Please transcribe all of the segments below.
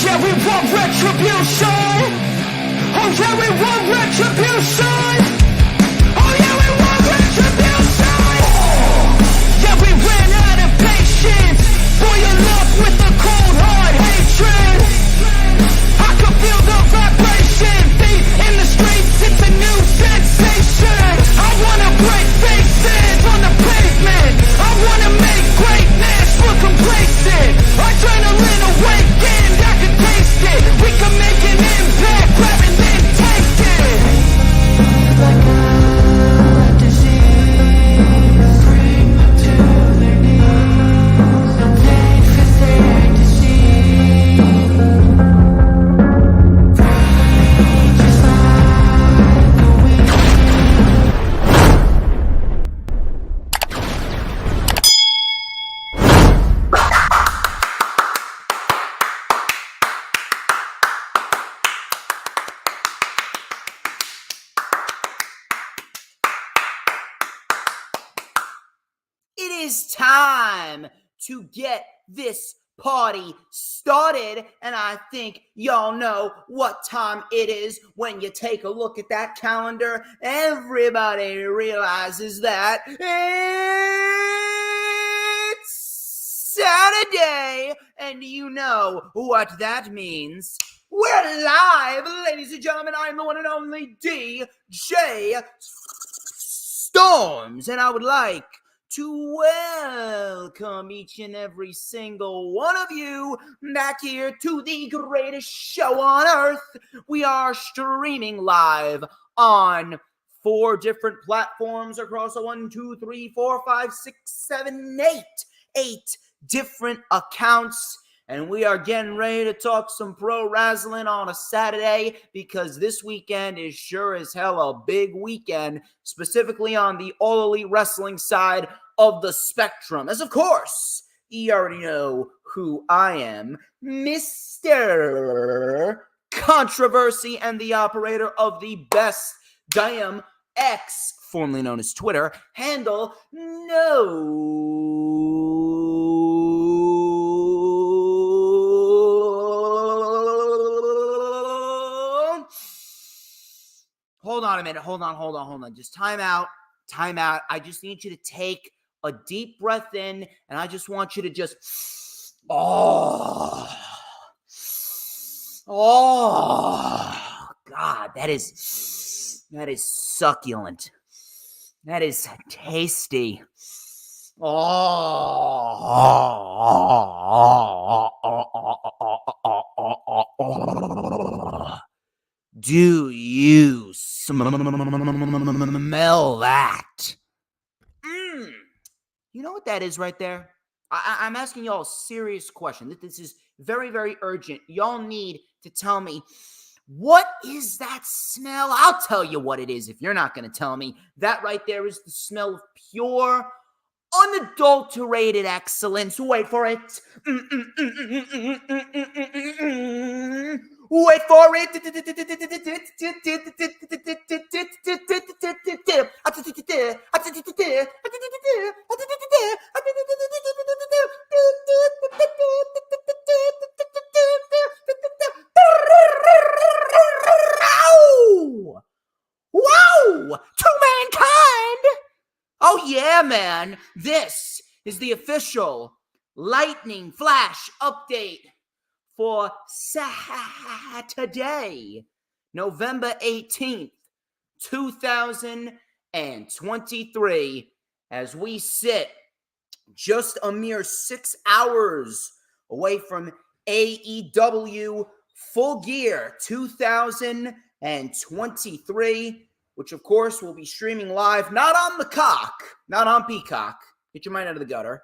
yeah, we want retribution. Oh yeah, we want retribution. Oh yeah, we want retribution. Yeah, we ran out of patience for your love with a cold hard hatred. I can feel the vibration, feet in the streets, it's a new sensation. I wanna break faces on the pavement. I wanna make greatness look complacent. Adrenaline awakened, I can taste it. We can make an impact, grab and then take it. Like a disease, bring them to their knees. Paid for their disease. Just like the wind. It is time to get this party started, and I think y'all know what time it is. When you take a look at that calendar, everybody realizes that it's Saturday, and you know what that means. We're live, ladies and gentlemen. I'm the one and only DJ Storms, and I would like to welcome each and every single one of you back here to the greatest show on earth. We are streaming live on 4 different platforms across 8 different accounts. And we are getting ready to talk some pro wrestling on a Saturday, because this weekend is sure as hell a big weekend, specifically on the All Elite Wrestling side of the spectrum. As of course, you already know who I am, Mr. Controversy, and the operator of the best damn X, formerly known as Twitter, handle. Hold on a minute. Hold on. Just time out. I just need you to take a deep breath in, and I just want you to just, God, that is succulent. That is tasty. Do you smell that? You know what that is right there? I'm asking y'all a serious question. This is very, very urgent. Y'all need to tell me, what is that smell? I'll tell you what it is if you're not going to tell me. That right there is the smell of pure, unadulterated excellence. Wait for it. Wait for it. Wow! To mankind! Oh yeah, man. This is the official lightning flash update for Saturday, November 18th, 2023, as we sit just a mere 6 hours away from AEW Full Gear 2023, which of course will be streaming live, not on the cock, not on Peacock, get your mind out of the gutter,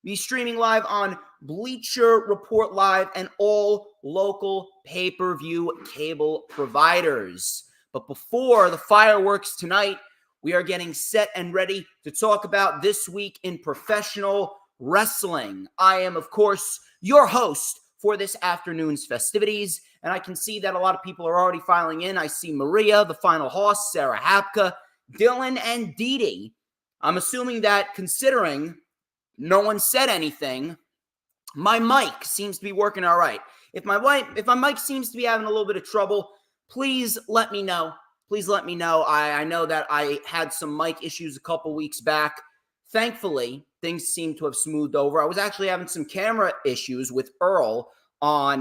be streaming live on Bleacher Report Live and all local pay-per-view cable providers. But before the fireworks tonight, we are getting set and ready to talk about this week in professional wrestling. I am, of course, your host for this afternoon's festivities, and I can see that a lot of people are already filing in. I see Maria, the Final Hoss, Sarah Hapka, Dylan, and Dee Dee. I'm assuming that, considering no one said anything, my mic seems to be working all right. If my mic seems to be having a little bit of trouble, please let me know. Please let me know. I know that I had some mic issues a couple weeks back. Thankfully, things seem to have smoothed over. I was actually having some camera issues with Earl on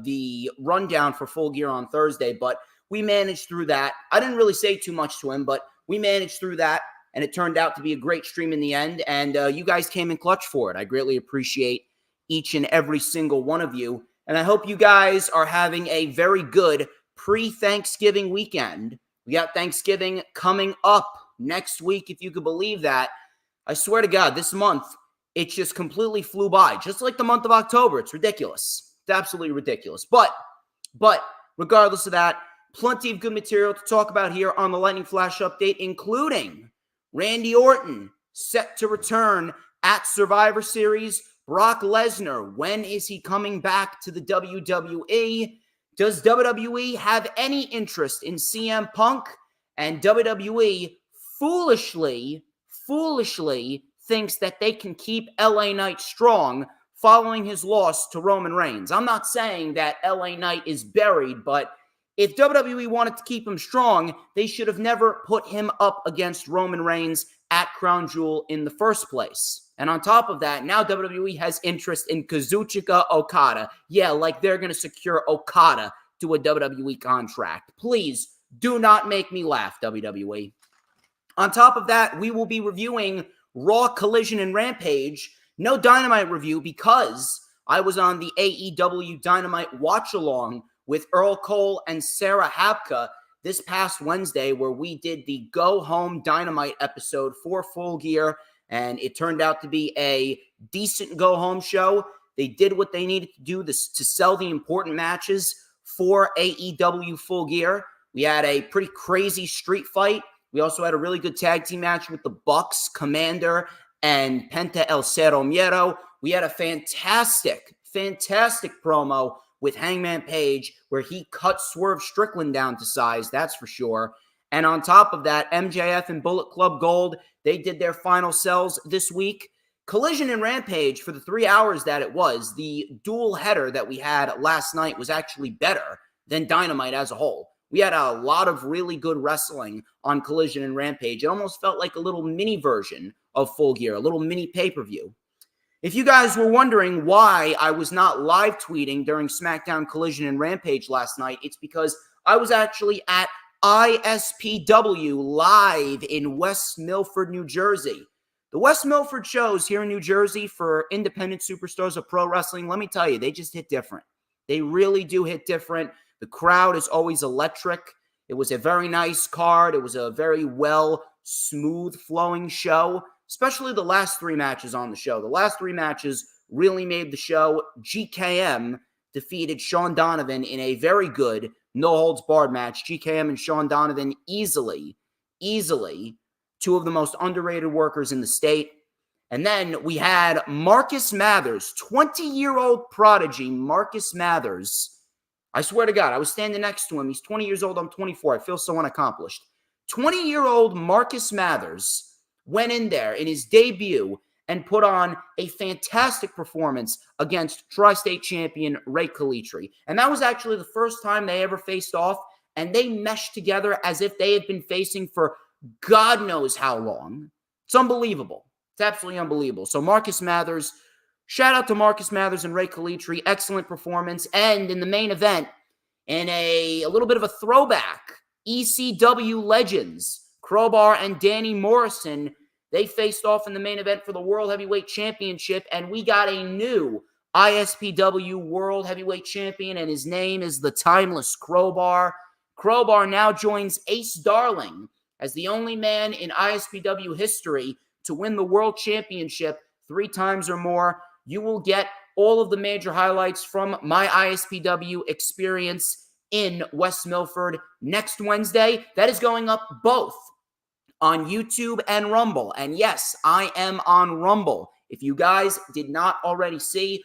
the rundown for Full Gear on Thursday, but we managed through that. I didn't really say too much to him, but we managed through that, and it turned out to be a great stream in the end, and you guys came in clutch for it. I greatly appreciate each and every single one of you, and I hope you guys are having a very good pre-Thanksgiving weekend. We got Thanksgiving coming up next week, if you could believe that. I swear to God, this month, it just completely flew by, just like the month of October. It's ridiculous. It's absolutely ridiculous. But regardless of that, plenty of good material to talk about here on the Lightning Flash Update, including Randy Orton set to return at Survivor Series. Brock Lesnar, when is he coming back to the WWE? Does WWE have any interest in CM Punk? And WWE foolishly thinks that they can keep LA Knight strong following his loss to Roman Reigns. I'm not saying that LA Knight is buried, but if WWE wanted to keep him strong, they should have never put him up against Roman Reigns at Crown Jewel in the first place. And on top of that, now WWE has interest in Kazuchika Okada. Yeah, like they're going to secure Okada to a WWE contract. Please do not make me laugh, WWE. On top of that, we will be reviewing Raw, Collision, and Rampage. No Dynamite review because I was on the AEW Dynamite watch-along with Earl Cole and Sarah Habka this past Wednesday, where we did the Go Home Dynamite episode for Full Gear, and it turned out to be a decent go-home show. They did what they needed to do to sell the important matches for AEW Full Gear. We had a pretty crazy street fight. We also had a really good tag team match with the Bucks, Commander, and Penta El Cero Miedo. We had a fantastic promo with Hangman Page, where he cut Swerve Strickland down to size, that's for sure. And on top of that, MJF and Bullet Club Gold, they did their final sells this week. Collision and Rampage, for the 3 hours that it was, the dual header that we had last night was actually better than Dynamite as a whole. We had a lot of really good wrestling on Collision and Rampage. It almost felt like a little mini version of Full Gear, a little mini pay-per-view. If you guys were wondering why I was not live tweeting during SmackDown Collision and Rampage last night, it's because I was actually at ISPW live in West Milford, New Jersey. The West Milford shows here in New Jersey for independent superstars of pro wrestling, let me tell you, they just hit different. They really do hit different. The crowd is always electric. It was a very nice card. It was a very smooth flowing show, especially the last 3 matches on the show. The last 3 matches really made the show. GKM defeated Sean Donovan in a very good no-holds-barred match. GKM and Sean Donovan easily 2 of the most underrated workers in the state. And then we had Marcus Mathers, 20-year-old prodigy Marcus Mathers. I swear to God, I was standing next to him. He's 20 years old. I'm 24. I feel so unaccomplished. 20-year-old Marcus Mathers went in there in his debut and put on a fantastic performance against Tri-State champion Ray Kalitri. And that was actually the first time they ever faced off, and they meshed together as if they had been facing for God knows how long. It's unbelievable. It's absolutely unbelievable. So Marcus Mathers, shout out to Marcus Mathers and Ray Kalitri. Excellent performance. And in the main event, in a little bit of a throwback, ECW legends, Crowbar and Danny Morrison, they faced off in the main event for the World Heavyweight Championship, and we got a new ISPW World Heavyweight Champion, and his name is the Timeless Crowbar. Crowbar now joins Ace Darling as the only man in ISPW history to win the World Championship 3 times or more. You will get all of the major highlights from my ISPW experience in West Milford next Wednesday. That is going up both on YouTube and Rumble. And yes, I am on Rumble. If you guys did not already see,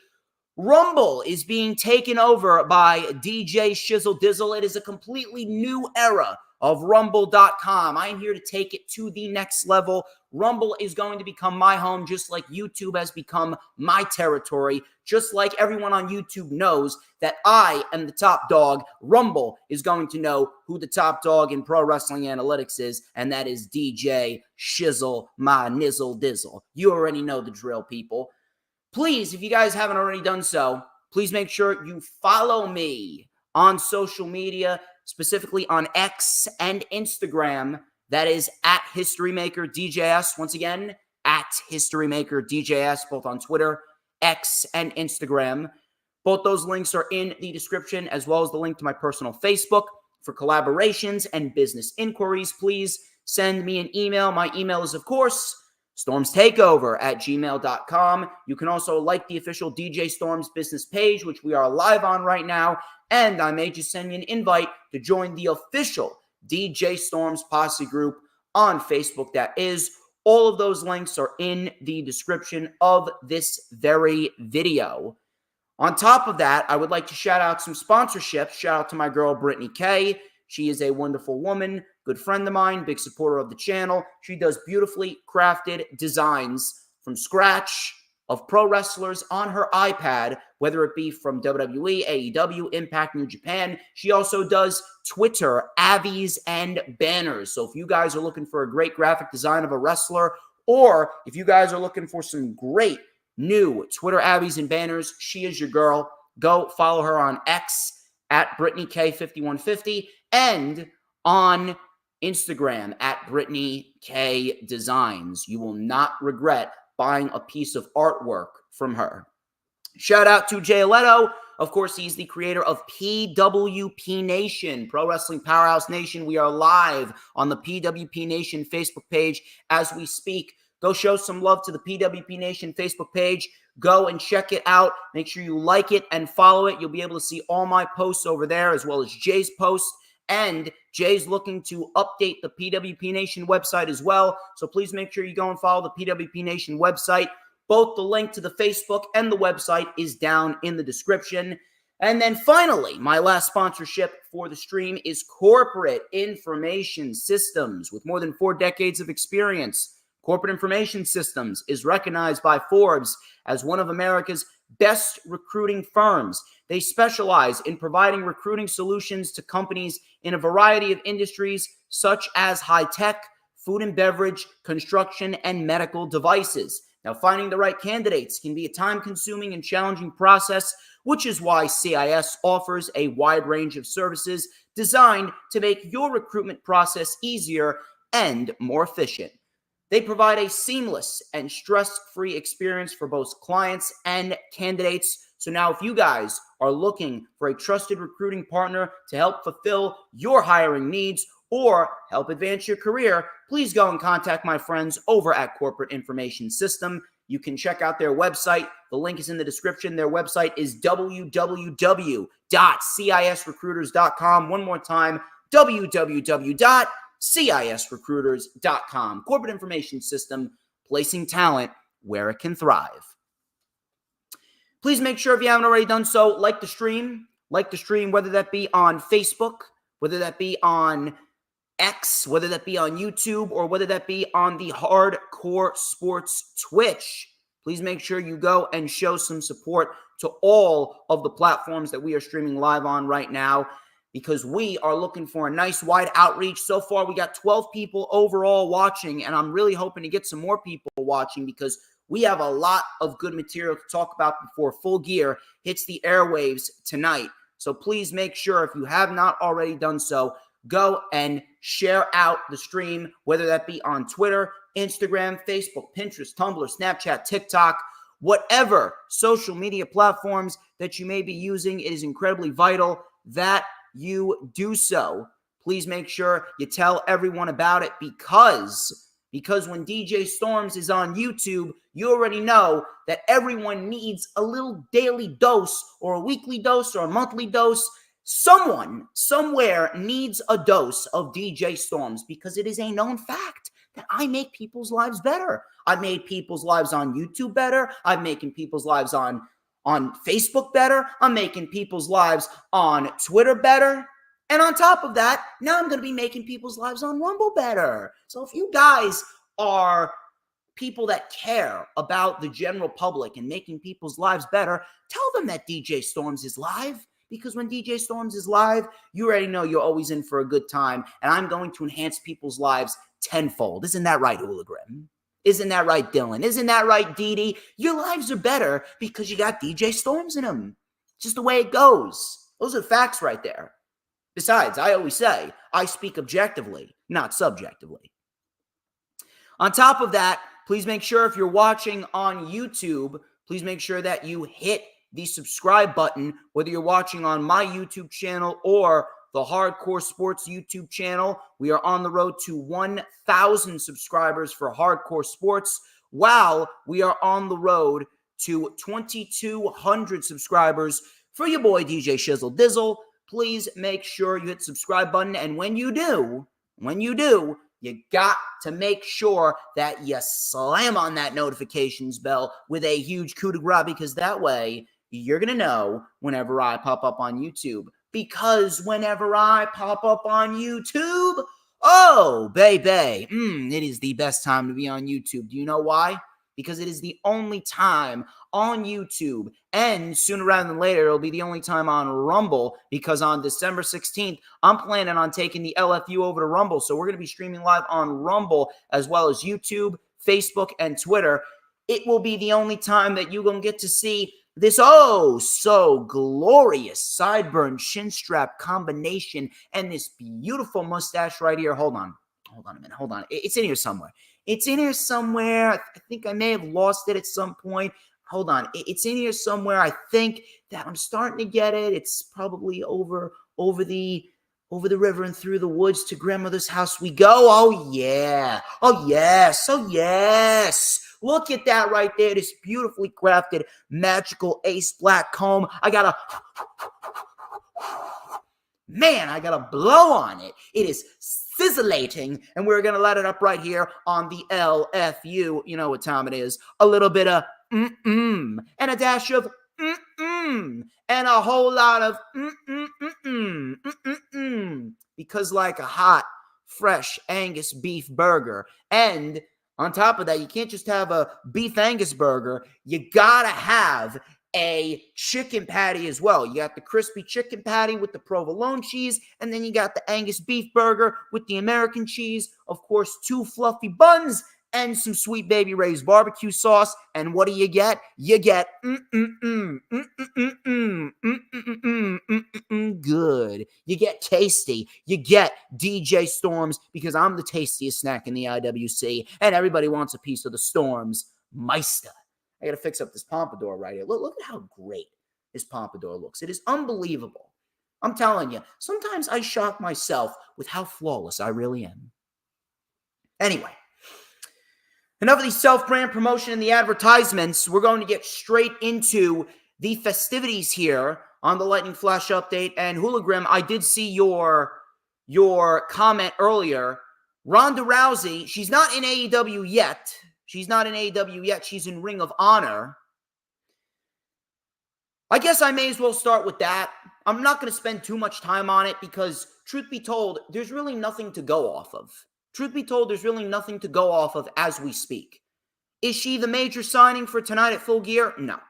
Rumble is being taken over by DJ Shizzle Dizzle. It is a completely new era of Rumble.com. I am here to take it to the next level. Rumble is going to become my home, just like YouTube has become my territory. Just like everyone on YouTube knows that I am the top dog, Rumble is going to know who the top dog in pro wrestling analytics is, and that is DJ Shizzle, my nizzle dizzle. You already know the drill, people. Please, if you guys haven't already done so, please make sure you follow me on social media, specifically on X and Instagram. That is at HistoryMakerDJS. Once again, at HistoryMakerDJS, both on Twitter, X, and Instagram. Both those links are in the description, as well as the link to my personal Facebook. For collaborations and business inquiries, please send me an email. My email is, of course, StormsTakeOver@gmail.com. You can also like the official DJ Storms business page, which we are live on right now. And I may just send you an invite to join the official DJ Storms Posse group on Facebook. That is, all of those links are in the description of this very video. On top of that, I would like to shout out some sponsorships. Shout out to my girl, Brittany K. She is a wonderful woman, good friend of mine, big supporter of the channel. She does beautifully crafted designs from scratch of pro wrestlers on her iPad, whether it be from WWE, AEW, Impact, New Japan. She also does Twitter, avies, and banners. So if you guys are looking for a great graphic design of a wrestler, or if you guys are looking for some great new Twitter avies and banners, she is your girl. Go follow her on X at BrittanyK5150 and on Instagram at Brittany K Designs. You will not regret buying a piece of artwork from her. Shout out to Jay Leto. Of course, he's the creator of PWP Nation, Pro Wrestling Powerhouse Nation. We are live on the PWP Nation Facebook page as we speak. Go show some love to the PWP Nation Facebook page. Go and check it out. Make sure you like it and follow it. You'll be able to see all my posts over there, as well as Jay's posts. And Jay's looking to update the PWP Nation website as well. So please make sure you go and follow the PWP Nation website. Both the link to the Facebook and the website is down in the description. And then finally, my last sponsorship for the stream is Corporate Information Systems. With more than 4 decades of experience, Corporate Information Systems is recognized by Forbes as one of America's best recruiting firms. They specialize in providing recruiting solutions to companies in a variety of industries, such as high-tech, food and beverage, construction, and medical devices. Now, finding the right candidates can be a time-consuming and challenging process, which is why CIS offers a wide range of services designed to make your recruitment process easier and more efficient. They provide a seamless and stress-free experience for both clients and candidates. So now if you guys are looking for a trusted recruiting partner to help fulfill your hiring needs or help advance your career, please go and contact my friends over at Corporate Information System. You can check out their website. The link is in the description. Their website is www.cisrecruiters.com. One more time, www.cisrecruiters.com. Corporate Information System, placing talent where it can thrive. Please make sure, if you haven't already done so, like the stream, whether that be on Facebook, whether that be on X, whether that be on YouTube, or whether that be on the Hardcore Sports Twitch. Please make sure you go and show some support to all of the platforms that we are streaming live on right now, because we are looking for a nice wide outreach. So far, we got 12 people overall watching, and I'm really hoping to get some more people watching because we have a lot of good material to talk about before Full Gear hits the airwaves tonight. So please make sure, if you have not already done so, go and share out the stream, whether that be on Twitter, Instagram, Facebook, Pinterest, Tumblr, Snapchat, TikTok, whatever social media platforms that you may be using. It is incredibly vital that you do so. Please make sure you tell everyone about it, because when DJ Storms is on YouTube, you already know that everyone needs a little daily dose, or a weekly dose, or a monthly dose. Someone, somewhere needs a dose of DJ Storms, because it is a known fact that I make people's lives better. I've made people's lives on YouTube better. I'm making people's lives on Facebook better. I'm making people's lives on Twitter better. And on top of that, now I'm going to be making people's lives on Rumble better. So if you guys are people that care about the general public and making people's lives better, tell them that DJ Storms is live. Because when DJ Storms is live, you already know you're always in for a good time. And I'm going to enhance people's lives tenfold. Isn't that right, Hooligan? Isn't that right, Dylan? Isn't that right, Dee Dee? Your lives are better because you got DJ Storms in them. It's just the way it goes. Those are facts right there. Besides, I always say, I speak objectively, not subjectively. On top of that, please make sure if you're watching on YouTube, please make sure that you hit the subscribe button, whether you're watching on my YouTube channel or the Hardcore Sports YouTube channel. We are on the road to 1,000 subscribers for Hardcore Sports, while we are on the road to 2,200 subscribers for your boy DJ Shizzle Dizzle. Please make sure you hit the subscribe button, and when you do, you got to make sure that you slam on that notifications bell with a huge coup de grace, because that way you're going to know whenever I pop up on YouTube. Because whenever I pop up on YouTube, oh, baby, it is the best time to be on YouTube. Do you know why? Because it is the only time on YouTube, and sooner rather than later, it'll be the only time on Rumble, because on December 16th, I'm planning on taking the LFU over to Rumble, so we're going to be streaming live on Rumble, as well as YouTube, Facebook, and Twitter. It will be the only time that you're going to get to see this so glorious sideburn shin strap combination and this beautiful mustache right here. Hold on a minute. Hold on. It's in here somewhere. It's in here somewhere. I think I may have lost it at some point. Hold on. It's in here somewhere. I think that I'm starting to get it. It's probably over the river and through the woods to grandmother's house we go. Oh, yeah. Oh, yes. Oh, yes. Look at that right there. This beautifully crafted magical ace black comb. I got to blow on it. It is sizzlating, and we're going to let it up right here on the LFU. You know what time it is. A little bit of and a dash of and a whole lot of because like a hot, fresh Angus beef burger. And on top of that, you can't just have a beef Angus burger. You got to have a chicken patty as well. You got the crispy chicken patty with the provolone cheese, and then you got the Angus beef burger with the American cheese. Of course, 2 fluffy buns and some Sweet Baby Ray's barbecue sauce. And what do you get? You get good. You get tasty. You get DJ Storms, because I'm the tastiest snack in the IWC, and everybody wants a piece of the Storms Meister. I got to fix up this pompadour right here. Look at how great this pompadour looks. It is unbelievable. I'm telling you, sometimes I shock myself with how flawless I really am. Anyway, enough of the self-brand promotion and the advertisements. We're going to get straight into the festivities here on the Lightning Flash update. And Hooligram, I did see your comment earlier. Ronda Rousey, she's not in AEW yet. She's in Ring of Honor. I guess I may as well start with that. I'm not going to spend too much time on it because, truth be told, there's really nothing to go off of. As we speak. Is she the major signing for tonight at Full Gear? No.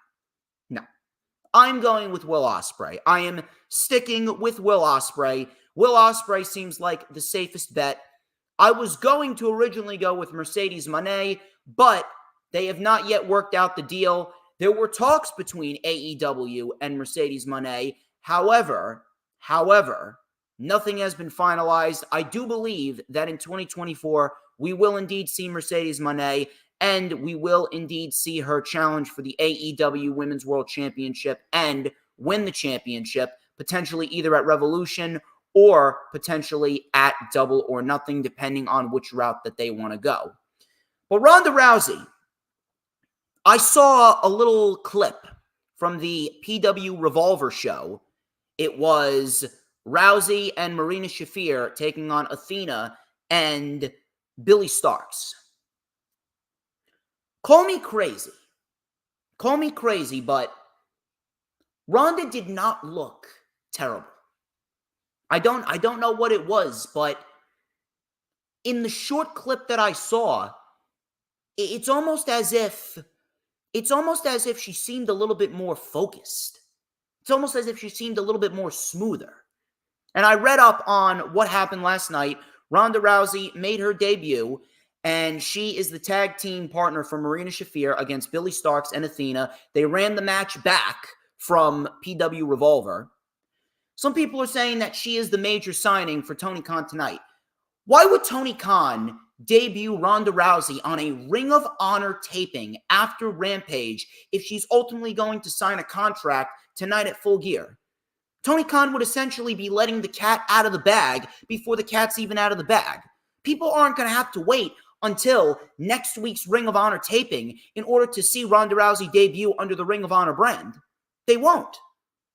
I'm going with Will Ospreay. I am sticking with Will Ospreay. Will Ospreay seems like the safest bet. I was going to originally go with Mercedes Moné, but they have not yet worked out the deal. There were talks between AEW and Mercedes Moné. However, nothing has been finalized. I do believe that in 2024, we will indeed see Mercedes Moné, and we will indeed see her challenge for the AEW Women's World Championship and win the championship, potentially either at Revolution or potentially at Double or Nothing, depending on which route that they want to go. But Ronda Rousey, I saw a little clip from the PW Revolver show. It was Rousey and Marina Shafir taking on Athena and Billy Starks. Call me crazy, but Ronda did not look terrible. I don't know what it was, but in the short clip that I saw, it's almost as if she seemed a little bit more focused. It's almost as if she seemed a little bit more smoother. And I read up on what happened last night. Ronda Rousey made her debut, and she is the tag team partner for Marina Shafir against Billie Starkz and Athena. They ran the match back from PW Revolver. Some people are saying that she is the major signing for Tony Khan tonight. Why would Tony Khan debut Ronda Rousey on a Ring of Honor taping after Rampage if she's ultimately going to sign a contract tonight at Full Gear? Tony Khan would essentially be letting the cat out of the bag before the cat's even out of the bag. People aren't going to have to wait until next week's Ring of Honor taping in order to see Ronda Rousey debut under the Ring of Honor brand. They won't.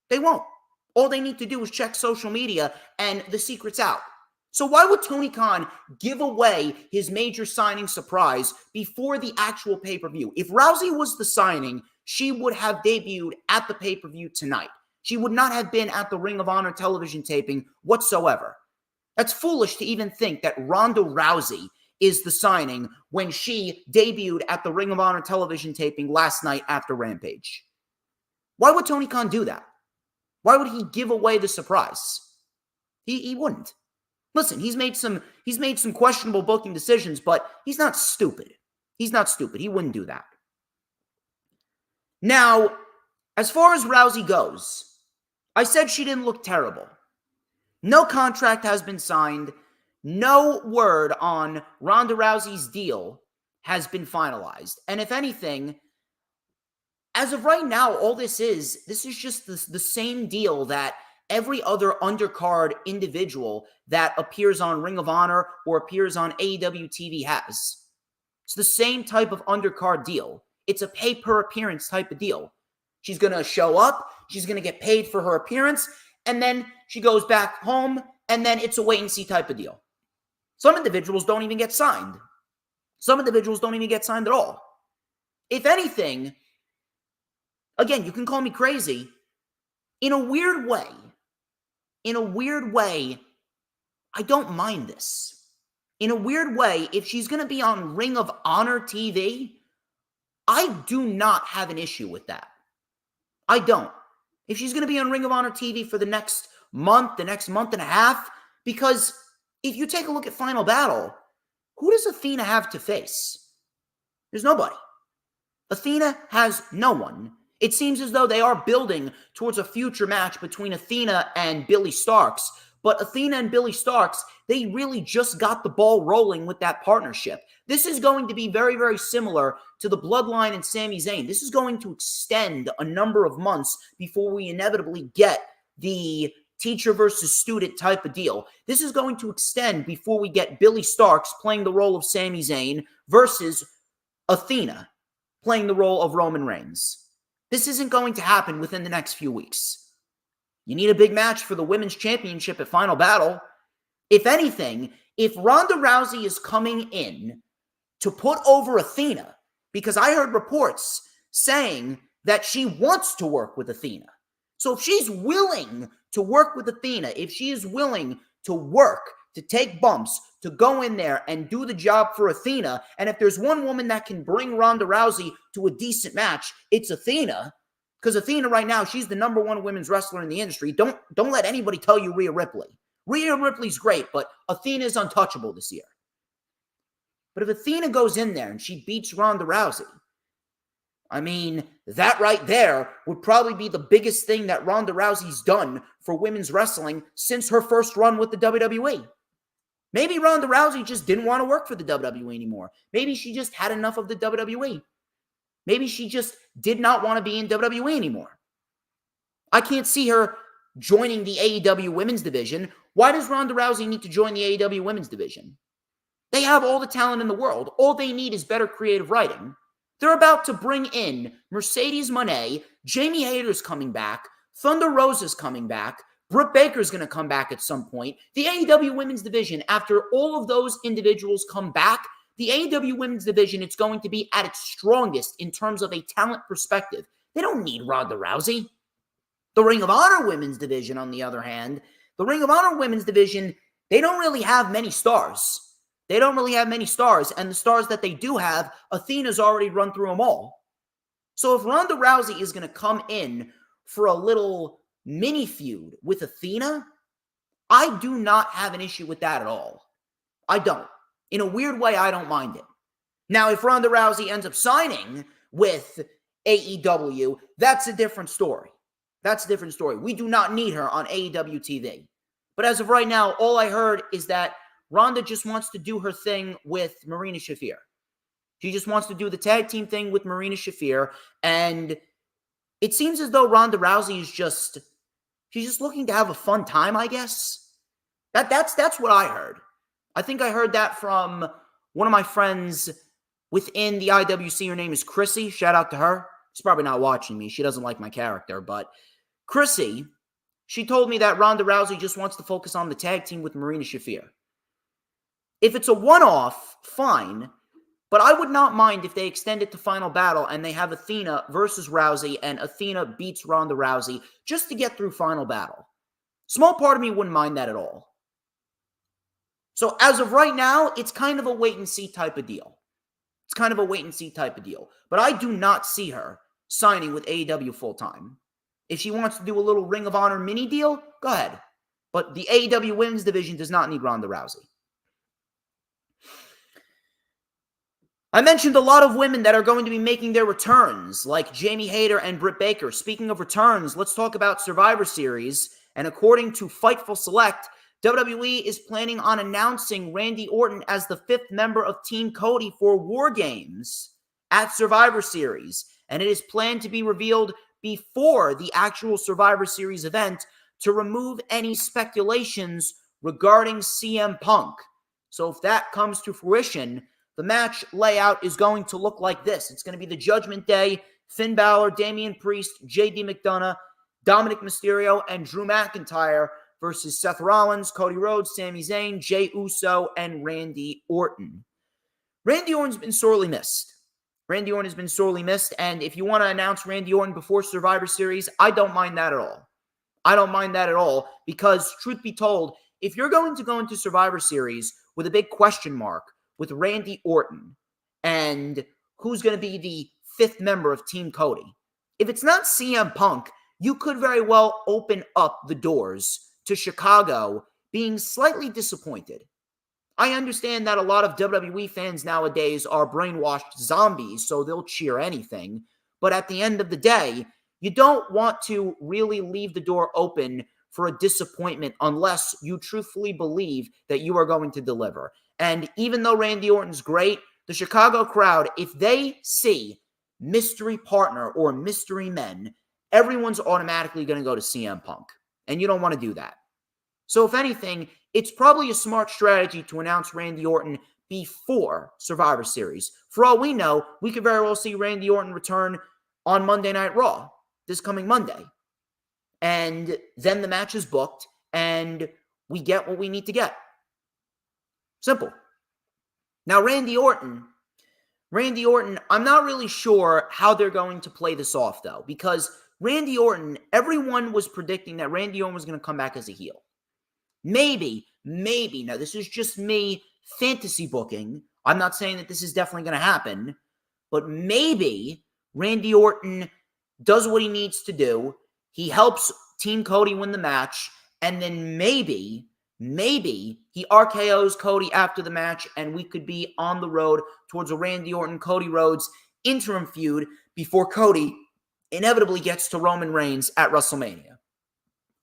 They won't. All they need to do is check social media and the secret's out. So why would Tony Khan give away his major signing surprise before the actual pay-per-view? If Rousey was the signing, she would have debuted at the pay-per-view tonight. She would not have been at the Ring of Honor television taping whatsoever. That's foolish to even think that Ronda Rousey is the signing when she debuted at the Ring of Honor television taping last night after Rampage. Why would Tony Khan do that? Why would he give away the surprise? He wouldn't. Listen, he's made some questionable booking decisions, but he's not stupid. He's not stupid. He wouldn't do that. Now, as far as Rousey goes, I said she didn't look terrible. No contract has been signed. No word on Ronda Rousey's deal has been finalized. And if anything, as of right now, all this is just the same deal that every other undercard individual that appears on Ring of Honor or appears on AEW TV has. It's the same type of undercard deal. It's a pay-per-appearance type of deal. She's going to show up, she's going to get paid for her appearance, and then she goes back home, and then it's a wait-and-see type of deal. Some individuals don't even get signed. Some individuals don't even get signed at all. If anything, again, you can call me crazy. In a weird way, I don't mind this. In a weird way, if she's going to be on Ring of Honor TV, I do not have an issue with that. I don't. If she's going to be on Ring of Honor TV for the next month and a half, because if you take a look at Final Battle, who does Athena have to face? There's nobody. Athena has no one. It seems as though they are building towards a future match between Athena and Billie Starkz, but Athena and Billie Starkz, they really just got the ball rolling with that partnership. This is going to be very, very similar to the Bloodline and Sami Zayn. This is going to extend a number of months before we inevitably get the teacher versus student type of deal. This is going to extend before we get Billie Starkz playing the role of Sami Zayn versus Athena playing the role of Roman Reigns. This isn't going to happen within the next few weeks. You need a big match for the Women's Championship at Final Battle. If anything, if Ronda Rousey is coming in to put over Athena, because I heard reports saying that she wants to work with Athena. So if she's willing to work with Athena, if she is willing to work, to take bumps, to go in there and do the job for Athena, and if there's one woman that can bring Ronda Rousey to a decent match, it's Athena. Because Athena right now, she's the number one women's wrestler in the industry. Don't let anybody tell you Rhea Ripley. Rhea Ripley's great, but Athena's untouchable this year. But if Athena goes in there and she beats Ronda Rousey, I mean, that right there would probably be the biggest thing that Ronda Rousey's done for women's wrestling since her first run with the WWE. Maybe Ronda Rousey just didn't want to work for the WWE anymore. Maybe she just had enough of the WWE. Maybe she just did not want to be in WWE anymore. I can't see her joining the AEW women's division. Why does Ronda Rousey need to join the AEW women's division? They have all the talent in the world. All they need is better creative writing. They're about to bring in Mercedes Moné, Jamie Hayter's coming back, Thunder Rosa's coming back, Britt Baker's going to come back at some point. The AEW women's division, after all of those individuals come back, the AEW women's division, it's going to be at its strongest in terms of a talent perspective. They don't need Ronda Rousey. The Ring of Honor women's division, on the other hand, the Ring of Honor women's division, they don't really have many stars. They don't really have many stars, and the stars that they do have, Athena's already run through them all. So if Ronda Rousey is going to come in for a little mini feud with Athena, I do not have an issue with that at all. I don't. In a weird way, I don't mind it. Now, if Ronda Rousey ends up signing with AEW, that's a different story. That's a different story. We do not need her on AEW TV. But as of right now, all I heard is that Ronda just wants to do her thing with Marina Shafir. She just wants to do the tag team thing with Marina Shafir. And it seems as though Ronda Rousey is she's just looking to have a fun time, I guess. That's what I heard. I think I heard that from one of my friends within the IWC. Her name is Chrissy. Shout out to her. She's probably not watching me. She doesn't like my character. But Chrissy, she told me that Ronda Rousey just wants to focus on the tag team with Marina Shafir. If it's a one-off, fine. But I would not mind if they extend it to Final Battle and they have Athena versus Rousey and Athena beats Ronda Rousey just to get through Final Battle. Small part of me wouldn't mind that at all. So as of right now, it's kind of a wait-and-see type of deal. It's kind of a wait-and-see type of deal. But I do not see her signing with AEW full-time. If she wants to do a little Ring of Honor mini deal, go ahead. But the AEW Women's Division does not need Ronda Rousey. I mentioned a lot of women that are going to be making their returns, like Jamie Hayter and Britt Baker. Speaking of returns, let's talk about Survivor Series. And according to Fightful Select, WWE is planning on announcing Randy Orton as the 5th member of Team Cody for War Games at Survivor Series. And it is planned to be revealed before the actual Survivor Series event to remove any speculations regarding CM Punk. So if that comes to fruition, the match layout is going to look like this. It's going to be the Judgment Day, Finn Balor, Damian Priest, JD McDonough, Dominic Mysterio, and Drew McIntyre versus Seth Rollins, Cody Rhodes, Sami Zayn, Jey Uso, and Randy Orton. Randy Orton's been sorely missed. Randy Orton has been sorely missed, and if you want to announce Randy Orton before Survivor Series, I don't mind that at all. I don't mind that at all because, truth be told, if you're going to go into Survivor Series with a big question mark with Randy Orton and who's going to be the 5th member of Team Cody, if it's not CM Punk, you could very well open up the doors to Chicago being slightly disappointed. I understand that a lot of WWE fans nowadays are brainwashed zombies, so they'll cheer anything. But at the end of the day, you don't want to really leave the door open for a disappointment unless you truthfully believe that you are going to deliver. And even though Randy Orton's great, the Chicago crowd, if they see mystery partner or mystery men, everyone's automatically going to go to CM Punk. And you don't want to do that. So if anything, it's probably a smart strategy to announce Randy Orton before Survivor Series. For all we know, we could very well see Randy Orton return on Monday Night Raw, this coming Monday. And then the match is booked, and we get what we need to get. Simple. Now, Randy Orton, I'm not really sure how they're going to play this off, though, because Randy Orton, everyone was predicting that Randy Orton was going to come back as a heel. Maybe, now this is just me fantasy booking. I'm not saying that this is definitely going to happen, but maybe Randy Orton does what he needs to do. He helps Team Cody win the match, and then maybe he RKOs Cody after the match, and we could be on the road towards a Randy Orton-Cody Rhodes interim feud before Cody inevitably gets to Roman Reigns at WrestleMania.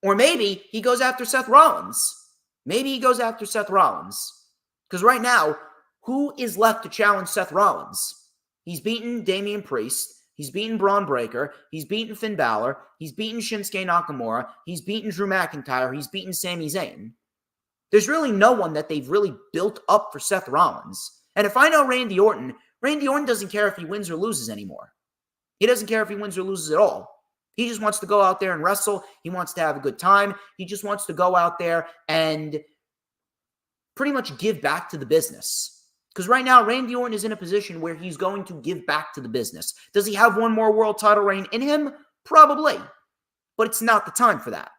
Or maybe he goes after Seth Rollins. Because right now, who is left to challenge Seth Rollins? He's beaten Damian Priest. He's beaten Braun Breaker. He's beaten Finn Balor. He's beaten Shinsuke Nakamura. He's beaten Drew McIntyre. He's beaten Sami Zayn. There's really no one that they've really built up for Seth Rollins. And if I know Randy Orton doesn't care if he wins or loses anymore. He doesn't care if he wins or loses at all. He just wants to go out there and wrestle. He wants to have a good time. He just wants to go out there and pretty much give back to the business. Because right now, Randy Orton is in a position where he's going to give back to the business. Does he have one more world title reign in him? Probably. But it's not the time for that.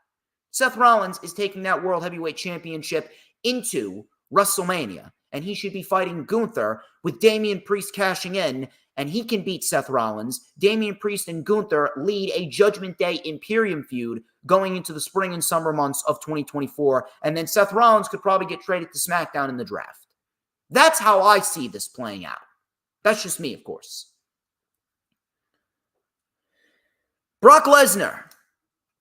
Seth Rollins is taking that World Heavyweight Championship into WrestleMania. and he should be fighting Gunther with Damian Priest cashing in, and he can beat Seth Rollins. Damian Priest and Gunther lead a Judgment Day Imperium feud going into the spring and summer months of 2024, and then Seth Rollins could probably get traded to SmackDown in the draft. That's how I see this playing out. That's just me, of course. Brock Lesnar.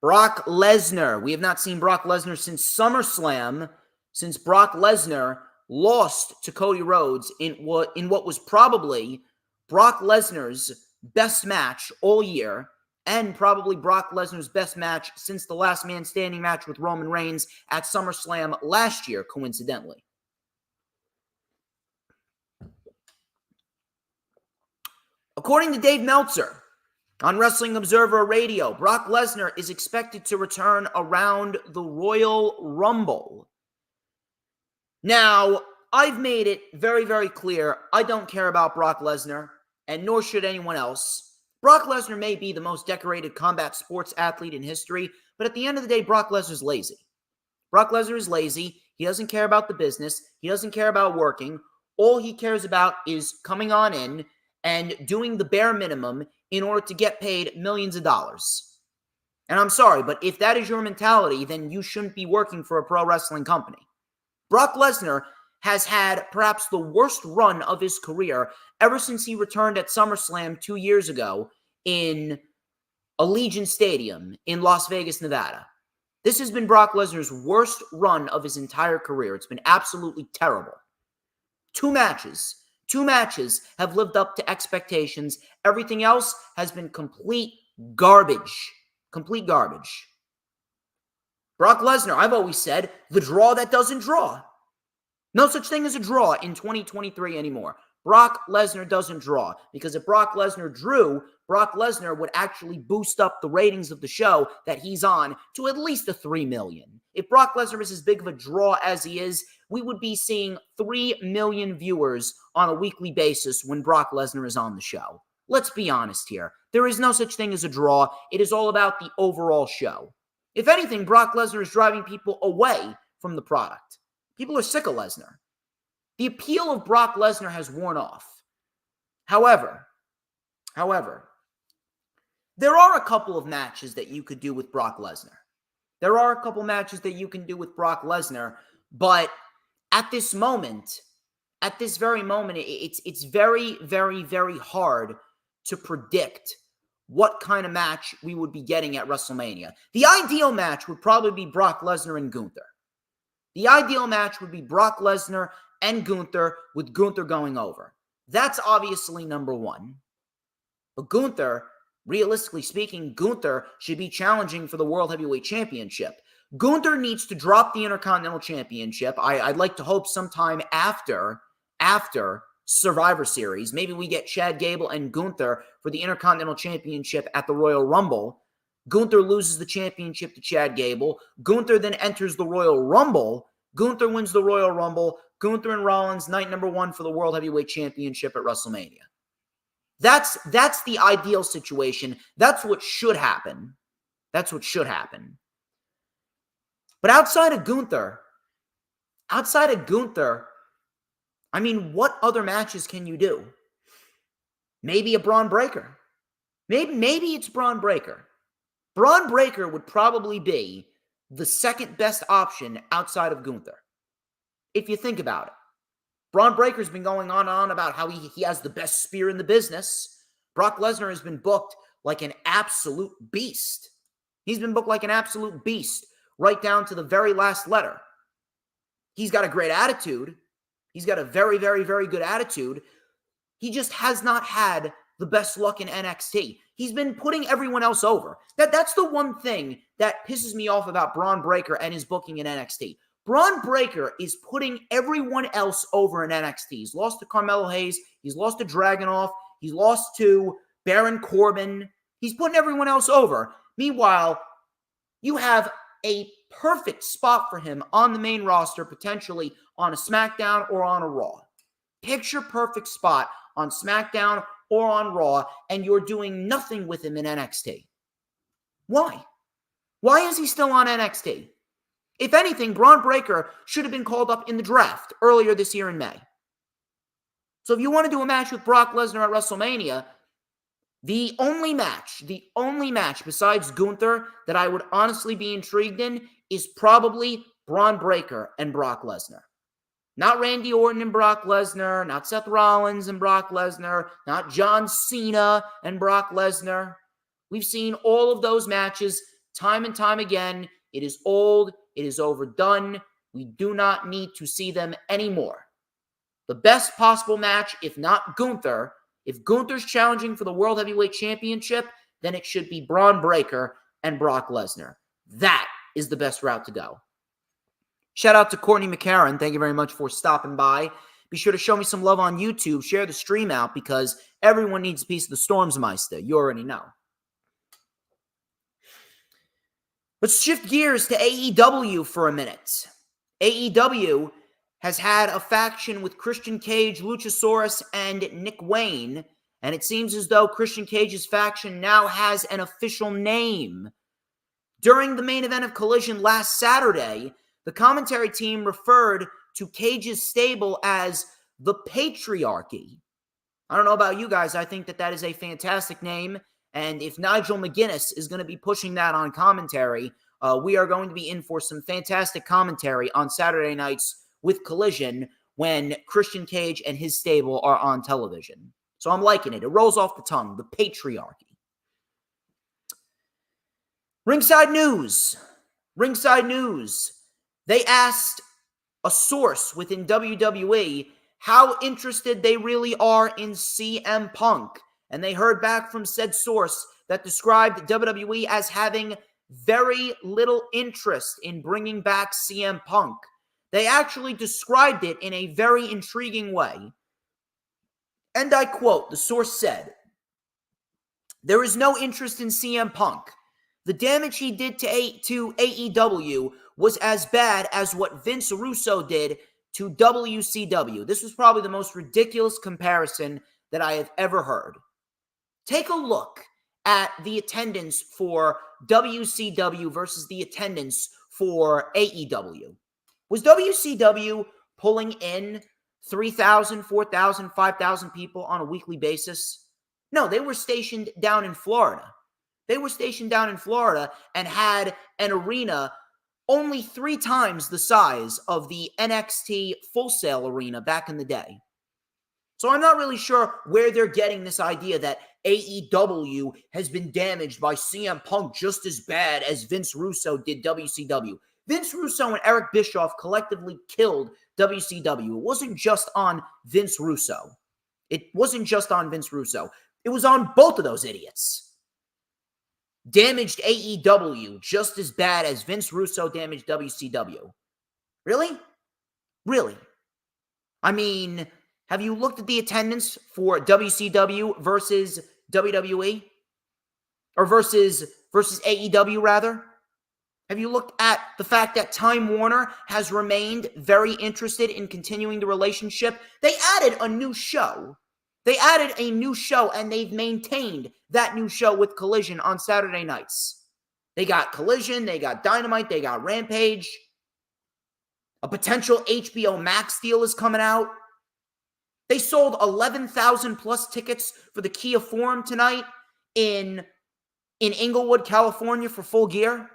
Brock Lesnar. We have not seen Brock Lesnar since SummerSlam, since Brock Lesnar lost to Cody Rhodes in what was probably Brock Lesnar's best match all year, and probably Brock Lesnar's best match since the last man standing match with Roman Reigns at SummerSlam last year, coincidentally. According to Dave Meltzer on Wrestling Observer Radio, Brock Lesnar is expected to return around the Royal Rumble. Now, I've made it very, very clear I don't care about Brock Lesnar, and nor should anyone else. Brock Lesnar may be the most decorated combat sports athlete in history, but at the end of the day, Brock Lesnar's lazy. Brock Lesnar is lazy. He doesn't care about the business. He doesn't care about working. All he cares about is coming on in and doing the bare minimum in order to get paid millions of dollars. And I'm sorry, but if that is your mentality, then you shouldn't be working for a pro wrestling company. Brock Lesnar has had perhaps the worst run of his career ever since he returned at SummerSlam 2 years ago in Allegiant Stadium in Las Vegas, Nevada. This has been Brock Lesnar's worst run of his entire career. It's been absolutely terrible. Two matches have lived up to expectations. Everything else has been complete garbage. Complete garbage. Brock Lesnar, I've always said, the draw that doesn't draw. No such thing as a draw in 2023 anymore. Brock Lesnar doesn't draw, because if Brock Lesnar drew, Brock Lesnar would actually boost up the ratings of the show that he's on to at least a 3 million. If Brock Lesnar is as big of a draw as he is, we would be seeing 3 million viewers on a weekly basis when Brock Lesnar is on the show. Let's be honest here. There is no such thing as a draw. It is all about the overall show. If anything, Brock Lesnar is driving people away from the product. People are sick of Lesnar. The appeal of Brock Lesnar has worn off. However, there are a couple of matches that you could do with Brock Lesnar. There are a couple matches that you can do with Brock Lesnar, but at this very moment, it's very, very, very hard to predict what kind of match we would be getting at WrestleMania. The ideal match would probably be Brock Lesnar and Gunther. The ideal match would be Brock Lesnar and Gunther, with Gunther going over. That's obviously number one. But Gunther, realistically speaking, Gunther should be challenging for the World Heavyweight Championship. Gunther needs to drop the Intercontinental Championship. I'd like to hope sometime after Survivor Series. Maybe we get Chad Gable and Gunther for the Intercontinental Championship at the Royal Rumble. Gunther loses the championship to Chad Gable. Gunther then enters the Royal Rumble. Gunther wins the Royal Rumble. Gunther and Rollins, night number 1 for the World Heavyweight Championship at WrestleMania. That's the ideal situation. That's what should happen. That's what should happen. But outside of Gunther, I mean, what other matches can you do? Maybe a Braun Breaker. Maybe it's Braun Breaker. Braun Breaker would probably be the second best option outside of Gunther. If you think about it. Braun Breaker's been going on and on about how he has the best spear in the business. Brock Lesnar has been booked like an absolute beast. He's been booked like an absolute beast, right down to the very last letter. He's got a great attitude. He's got a very, very, very good attitude. He just has not had the best luck in NXT. He's been putting everyone else over. That's the one thing that pisses me off about Braun Breaker and his booking in NXT. Braun Breaker is putting everyone else over in NXT. He's lost to Carmelo Hayes. He's lost to Dragunov. He's lost to Baron Corbin. He's putting everyone else over. Meanwhile, you have a perfect spot for him on the main roster, potentially on a SmackDown or on a Raw. Picture perfect spot on SmackDown or on Raw, and you're doing nothing with him in NXT. Why? Why is he still on NXT? If anything, Braun Breaker should have been called up in the draft earlier this year in May. So if you want to do a match with Brock Lesnar at WrestleMania, the only match besides Gunther that I would honestly be intrigued in is probably Braun Breaker and Brock Lesnar. Not Randy Orton and Brock Lesnar, not Seth Rollins and Brock Lesnar, not John Cena and Brock Lesnar. We've seen all of those matches time and time again. It is old. It is overdone. We do not need to see them anymore. The best possible match, if not Gunther, if Gunther's challenging for the World Heavyweight Championship, then it should be Braun Breaker and Brock Lesnar. That is the best route to go. Shout out to Courtney McCarran. Thank you very much for stopping by. Be sure to show me some love on YouTube. Share the stream out because everyone needs a piece of the Stormsmeister. You already know. Let's shift gears to AEW for a minute. AEW has had a faction with Christian Cage, Luchasaurus, and Nick Wayne, and it seems as though Christian Cage's faction now has an official name. During the main event of Collision last Saturday, the commentary team referred to Cage's stable as the Patriarchy. I don't know about you guys, I think that is a fantastic name, and if Nigel McGuinness is going to be pushing that on commentary, we are going to be in for some fantastic commentary on Saturday nights with Collision when Christian Cage and his stable are on television. So I'm liking it. It rolls off the tongue, the Patriarchy. Ringside News. They asked a source within WWE how interested they really are in CM Punk. And they heard back from said source that described WWE as having very little interest in bringing back CM Punk. They actually described it in a very intriguing way. And I quote, the source said, "There is no interest in CM Punk. The damage he did to AEW was as bad as what Vince Russo did to WCW." This was probably the most ridiculous comparison that I have ever heard. Take a look at the attendance for WCW versus the attendance for AEW. Was WCW pulling in 3,000, 4,000, 5,000 people on a weekly basis? No, they were stationed down in Florida. And had an arena only 3 times the size of the NXT Full Sail arena back in the day. So I'm not really sure where they're getting this idea that AEW has been damaged by CM Punk just as bad as Vince Russo did WCW. Vince Russo and Eric Bischoff collectively killed WCW. It wasn't just on Vince Russo. It was on both of those idiots. Damaged AEW just as bad as Vince Russo damaged WCW. Really? I mean, have you looked at the attendance for WCW versus WWE? Or versus AEW, rather? Have you looked at the fact that Time Warner has remained very interested in continuing the relationship? They added a new show. And they've maintained that new show with Collision on Saturday nights. They got Collision, they got Dynamite, they got Rampage. A potential HBO Max deal is coming out. They sold 11,000 plus tickets for the Kia Forum tonight in Inglewood, California for Full Gear.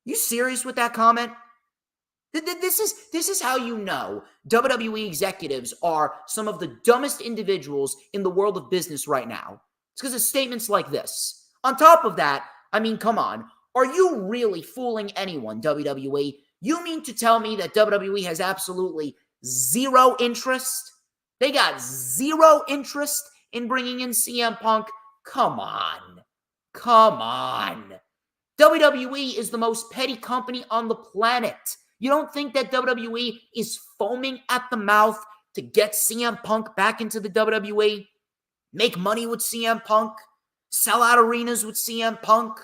You serious with that comment? This is how you know WWE executives are some of the dumbest individuals in the world of business right now. It's because of statements like this. On top of that, I mean, come on. Are you really fooling anyone, WWE? You mean to tell me that WWE has absolutely zero interest? They got zero interest in bringing in CM Punk? Come on. WWE is the most petty company on the planet. You don't think that WWE is foaming at the mouth to get CM Punk back into the WWE? Make money with CM Punk? Sell out arenas with CM Punk?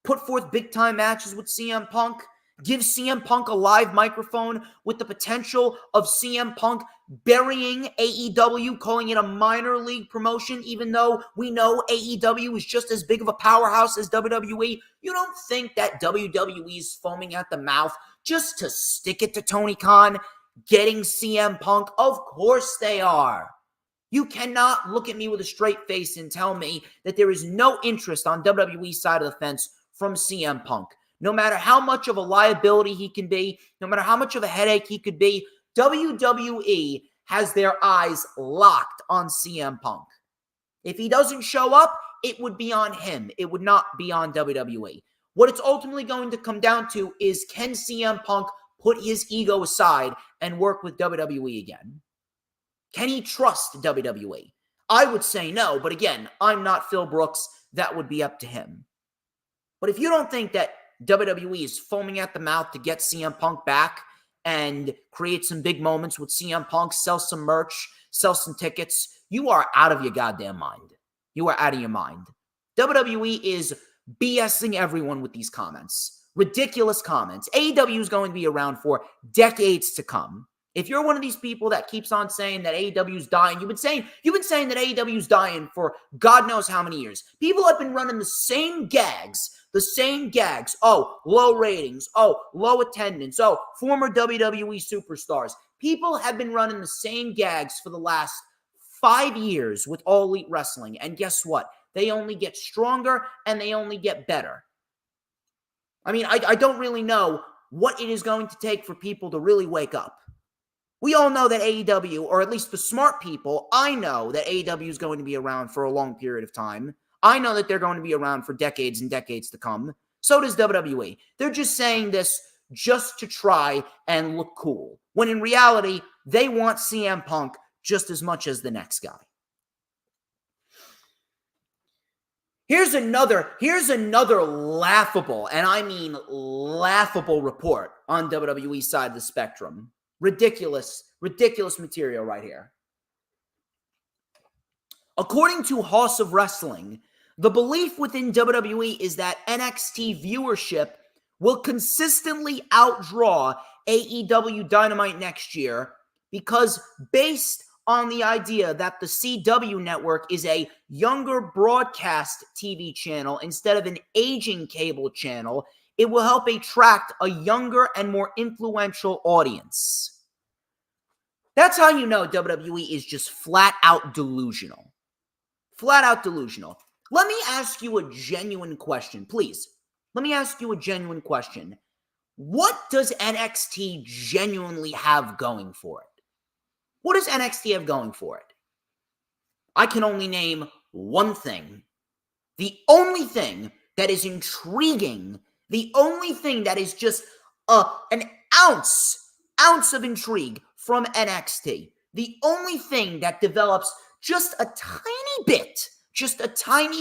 Put forth big-time matches with CM Punk? Give CM Punk a live microphone with the potential of CM Punk burying AEW, calling it a minor league promotion, even though we know AEW is just as big of a powerhouse as WWE. You don't think that WWE is foaming at the mouth just to stick it to Tony Khan, getting CM Punk? Of course they are. You cannot look at me with a straight face and tell me that there is no interest on WWE's side of the fence from CM Punk. No matter how much of a liability he can be, no matter how much of a headache he could be, WWE has their eyes locked on CM Punk. If he doesn't show up, it would be on him. It would not be on WWE. What it's ultimately going to come down to is, can CM Punk put his ego aside and work with WWE again? Can he trust WWE? I would say no, but again, I'm not Phil Brooks. That would be up to him. But if you don't think that WWE is foaming at the mouth to get CM Punk back and create some big moments with CM Punk, sell some merch, sell some tickets, you are out of your goddamn mind. You are out of your mind. WWE is BSing everyone with these comments. Ridiculous comments. AEW is going to be around for decades to come. If you're one of these people that keeps on saying that AEW is dying, you've been saying that AEW is dying for God knows how many years. People have been running the same gags. Oh, low ratings. Oh, low attendance. Oh, former WWE superstars. People have been running the same gags for the last 5 years with All Elite Wrestling. And guess what? They only get stronger and they only get better. I mean, I don't really know what it is going to take for people to really wake up. We all know that AEW, or at least the smart people, I know that AEW is going to be around for a long period of time. I know that they're going to be around for decades and decades to come. So does WWE. They're just saying this just to try and look cool, when in reality, they want CM Punk just as much as the next guy. Here's another laughable, and I mean laughable report on WWE's side of the spectrum. Ridiculous material right here. According to House of Wrestling, the belief within WWE is that NXT viewership will consistently outdraw AEW Dynamite next year, because based on the idea that the CW network is a younger broadcast TV channel instead of an aging cable channel, it will help attract a younger and more influential audience. That's how you know WWE is just flat out delusional. Flat out delusional. Let me ask you a genuine question, please. Let me ask you a genuine question. What does NXT genuinely have going for it? What does NXT have going for it? I can only name one thing. The only thing that is intriguing, the only thing that is just an ounce of intrigue from NXT, the only thing that develops just a tiny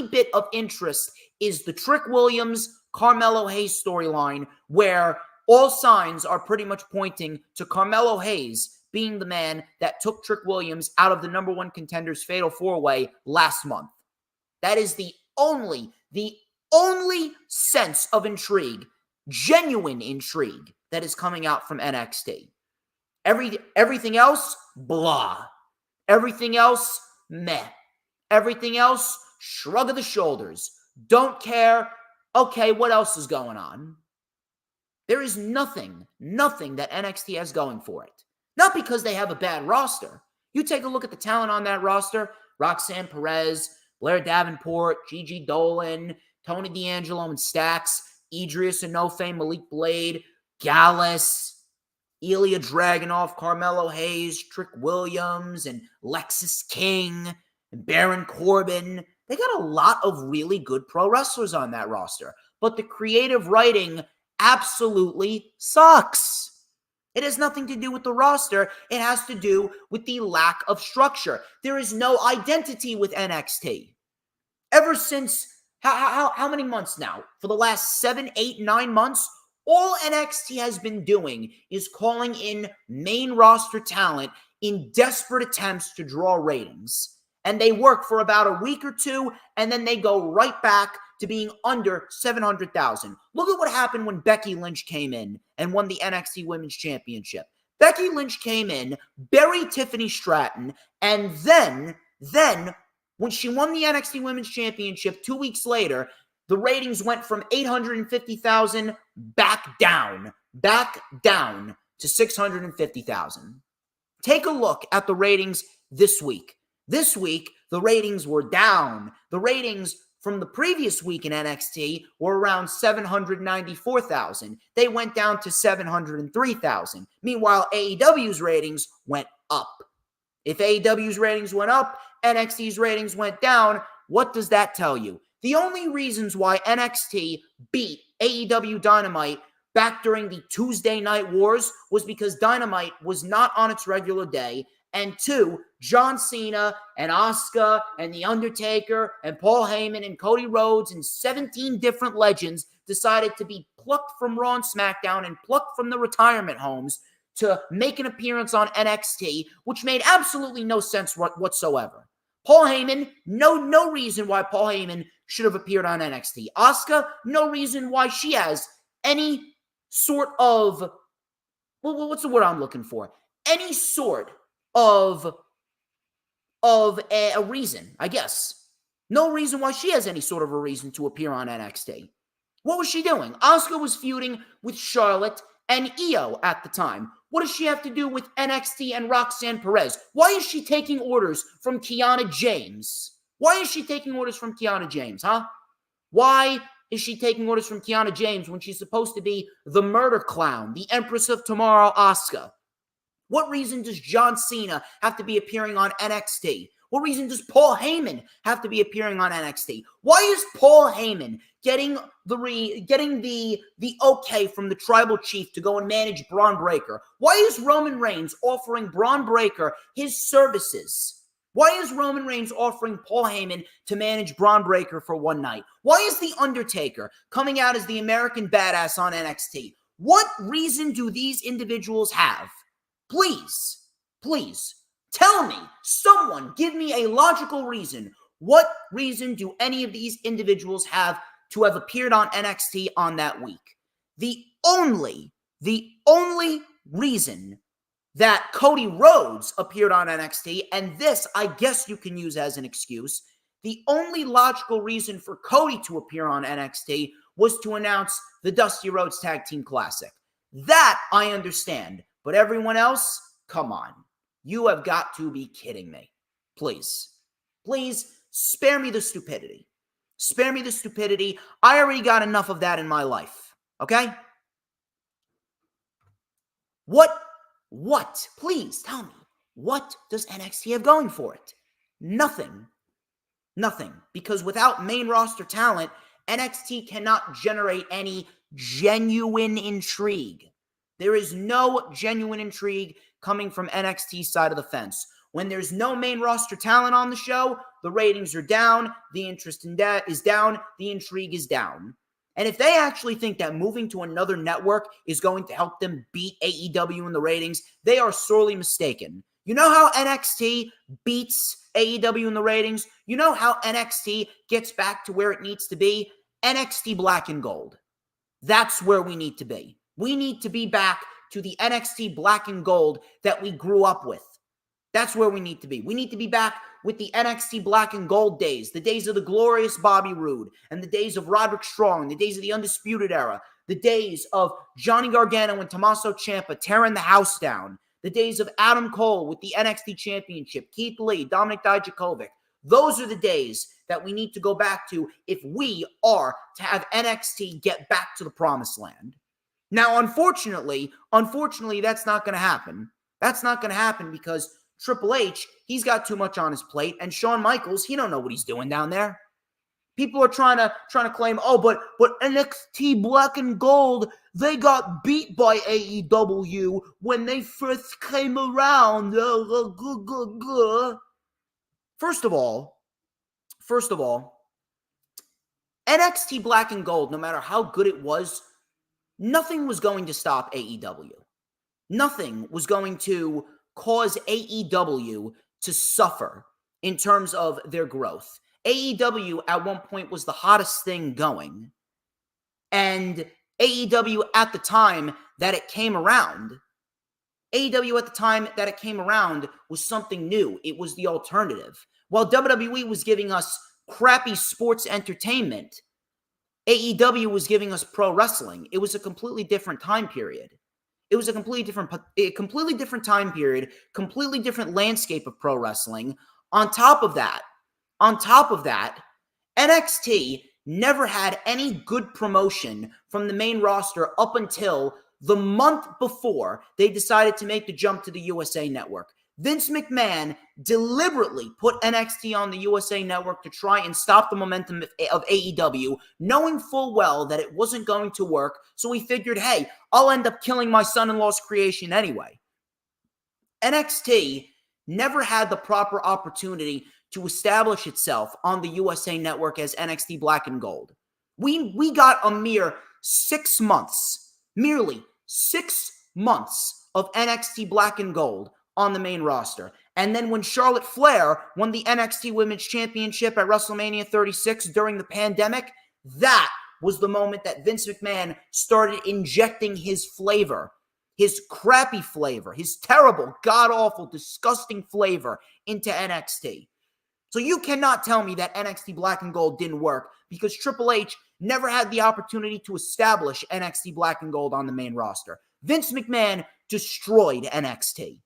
bit of interest is the Trick Williams, Carmelo Hayes storyline, where all signs are pretty much pointing to Carmelo Hayes being the man that took Trick Williams out of the number one contenders fatal four-way last month. That is the only sense of intrigue, genuine intrigue, that is coming out from NXT. Everything else, blah. Everything else, meh. Everything else, shrug of the shoulders. Don't care. Okay, what else is going on? There is nothing that NXT has going for it. Not because they have a bad roster. You take a look at the talent on that roster: Roxanne Perez, Blair Davenport, Gigi Dolan, Tony D'Angelo and Stax, Idris Enofe, Malik Blade, Gallus, Ilya Dragunov, Carmelo Hayes, Trick Williams, and Lexis King, and Baron Corbin. They got a lot of really good pro wrestlers on that roster. But the creative writing absolutely sucks. It has nothing to do with the roster. It has to do with the lack of structure. There is no identity with NXT. Ever since, how many months now? For the last 7, 8, 9 months, all NXT has been doing is calling in main roster talent in desperate attempts to draw ratings. And they work for about a week or two, and then they go right back to being under 700,000. Look at what happened when Becky Lynch came in and won the NXT Women's Championship. Becky Lynch came in, buried Tiffany Stratton, and then when she won the NXT Women's Championship 2 weeks later, the ratings went from 850,000 back down to 650,000. Take a look at the ratings this week. This week, the ratings were down. The ratings from the previous week in NXT were around 794,000. They went down to 703,000. Meanwhile, AEW's ratings went up. If AEW's ratings went up, NXT's ratings went down. What does that tell you? The only reasons why NXT beat AEW Dynamite back during the Tuesday Night Wars was because Dynamite was not on its regular day, and two, John Cena and Asuka and The Undertaker and Paul Heyman and Cody Rhodes and 17 different legends decided to be plucked from Raw and SmackDown and plucked from the retirement homes to make an appearance on NXT, which made absolutely no sense whatsoever. Paul Heyman, no reason why Paul Heyman should have appeared on NXT. Asuka, no reason why she has any sort of, what's the word I'm looking for? Any sort of a reason, I guess. No reason why she has any sort of a reason to appear on NXT. What was she doing? Asuka was feuding with Charlotte and Io at the time. What does she have to do with NXT and Roxanne Perez? Why is she taking orders from Kiana James? Why is she taking orders from Kiana James, huh? Why is she taking orders from Kiana James when she's supposed to be the murder clown, the Empress of Tomorrow, Asuka? What reason does John Cena have to be appearing on NXT? What reason does Paul Heyman have to be appearing on NXT? Why is Paul Heyman getting the okay from the tribal chief to go and manage Braun Breaker? Why is Roman Reigns offering Braun Breaker his services? Why is Roman Reigns offering Paul Heyman to manage Braun Breaker for one night? Why is The Undertaker coming out as the American Badass on NXT? What reason do these individuals have? Please, tell me, someone give me a logical reason. What reason do any of these individuals have to have appeared on NXT on that week? The only reason that Cody Rhodes appeared on NXT, and this I guess you can use as an excuse, the only logical reason for Cody to appear on NXT was to announce the Dusty Rhodes Tag Team Classic. That I understand. But everyone else, come on. You have got to be kidding me. Please, spare me the stupidity. Spare me the stupidity. I already got enough of that in my life. Okay? What? Please tell me. What does NXT have going for it? Nothing. Because without main roster talent, NXT cannot generate any genuine intrigue. There is no genuine intrigue coming from NXT's side of the fence. When there's no main roster talent on the show, the ratings are down, the interest in that is down, the intrigue is down. And if they actually think that moving to another network is going to help them beat AEW in the ratings, they are sorely mistaken. You know how NXT beats AEW in the ratings? You know how NXT gets back to where it needs to be? NXT Black and Gold. That's where we need to be. We need to be back to the NXT Black and Gold that we grew up with. That's where we need to be. We need to be back with the NXT Black and Gold days, the days of the glorious Bobby Roode, and the days of Roderick Strong, the days of the Undisputed Era, the days of Johnny Gargano and Tommaso Ciampa tearing the house down, the days of Adam Cole with the NXT Championship, Keith Lee, Dominik Dijakovic. Those are the days that we need to go back to if we are to have NXT get back to the promised land. Now, unfortunately, that's not going to happen. That's not going to happen because Triple H, he's got too much on his plate, and Shawn Michaels, he don't know what he's doing down there. People are trying to claim, but NXT Black and Gold, they got beat by AEW when they first came around. First of all, NXT Black and Gold, no matter how good it was, nothing was going to stop AEW. Nothing was going to cause AEW to suffer in terms of their growth. AEW at one point was the hottest thing going. And AEW at the time that it came around, was something new. It was the alternative. While WWE was giving us crappy sports entertainment, AEW was giving us pro wrestling. It was a completely different time period. It was a completely different time period, completely different landscape of pro wrestling. On top of that, NXT never had any good promotion from the main roster up until the month before they decided to make the jump to the USA Network. Vince McMahon deliberately put NXT on the USA Network to try and stop the momentum of AEW, knowing full well that it wasn't going to work. So he figured, hey, I'll end up killing my son-in-law's creation anyway. NXT never had the proper opportunity to establish itself on the USA Network as NXT Black and Gold. We got a mere 6 months, merely 6 months of NXT Black and Gold on the main roster. And then when Charlotte Flair won the NXT Women's Championship at WrestleMania 36 during the pandemic, that was the moment that Vince McMahon started injecting his flavor, his crappy flavor, his terrible, god-awful, disgusting flavor into NXT. So you cannot tell me that NXT Black and Gold didn't work because Triple H never had the opportunity to establish NXT Black and Gold on the main roster. Vince McMahon destroyed NXT.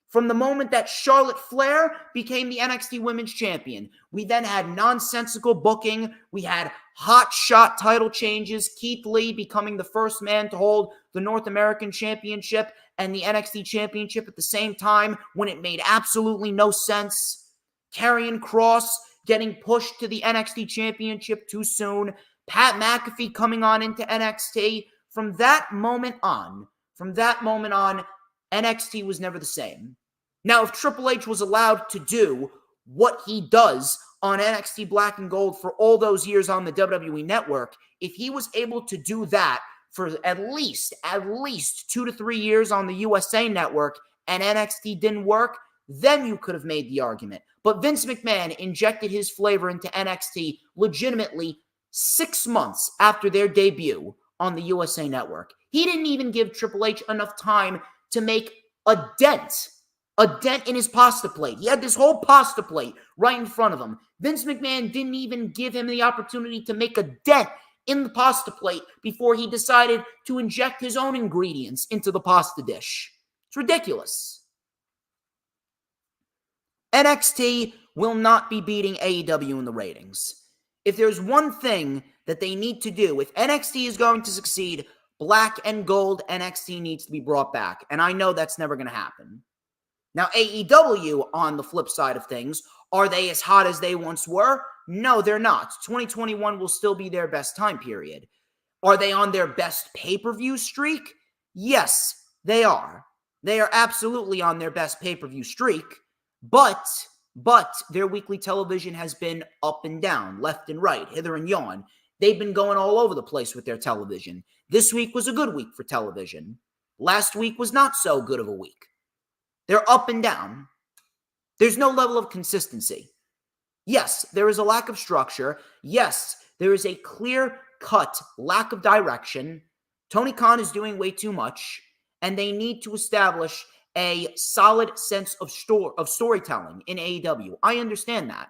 From the moment that Charlotte Flair became the NXT Women's Champion, we then had nonsensical booking. We had hot shot title changes. Keith Lee becoming the first man to hold the North American Championship and the NXT Championship at the same time when it made absolutely no sense. Karrion Kross getting pushed to the NXT Championship too soon. Pat McAfee coming on into NXT. From that moment on, NXT was never the same. Now, if Triple H was allowed to do what he does on NXT Black and Gold for all those years on the WWE Network, if he was able to do that for at least 2 to 3 years on the USA Network and NXT didn't work, then you could have made the argument. But Vince McMahon injected his flavor into NXT legitimately 6 months after their debut on the USA Network. He didn't even give Triple H enough time to make a dent in his pasta plate. He had this whole pasta plate right in front of him. Vince McMahon didn't even give him the opportunity to make a dent in the pasta plate before he decided to inject his own ingredients into the pasta dish. It's ridiculous. NXT will not be beating AEW in the ratings. If there's one thing that they need to do, if NXT is going to succeed, Black and Gold NXT needs to be brought back. And I know that's never going to happen. Now, AEW, on the flip side of things, are they as hot as they once were? No, they're not. 2021 will still be their best time period. Are they on their best pay-per-view streak? Yes, they are. They are absolutely on their best pay-per-view streak, but their weekly television has been up and down, left and right, hither and yon. They've been going all over the place with their television. This week was a good week for television. Last week was not so good of a week. They're up and down. There's no level of consistency. Yes, there is a lack of structure. Yes, there is a clear-cut lack of direction. Tony Khan is doing way too much, and they need to establish a solid sense of storytelling in AEW. I understand that.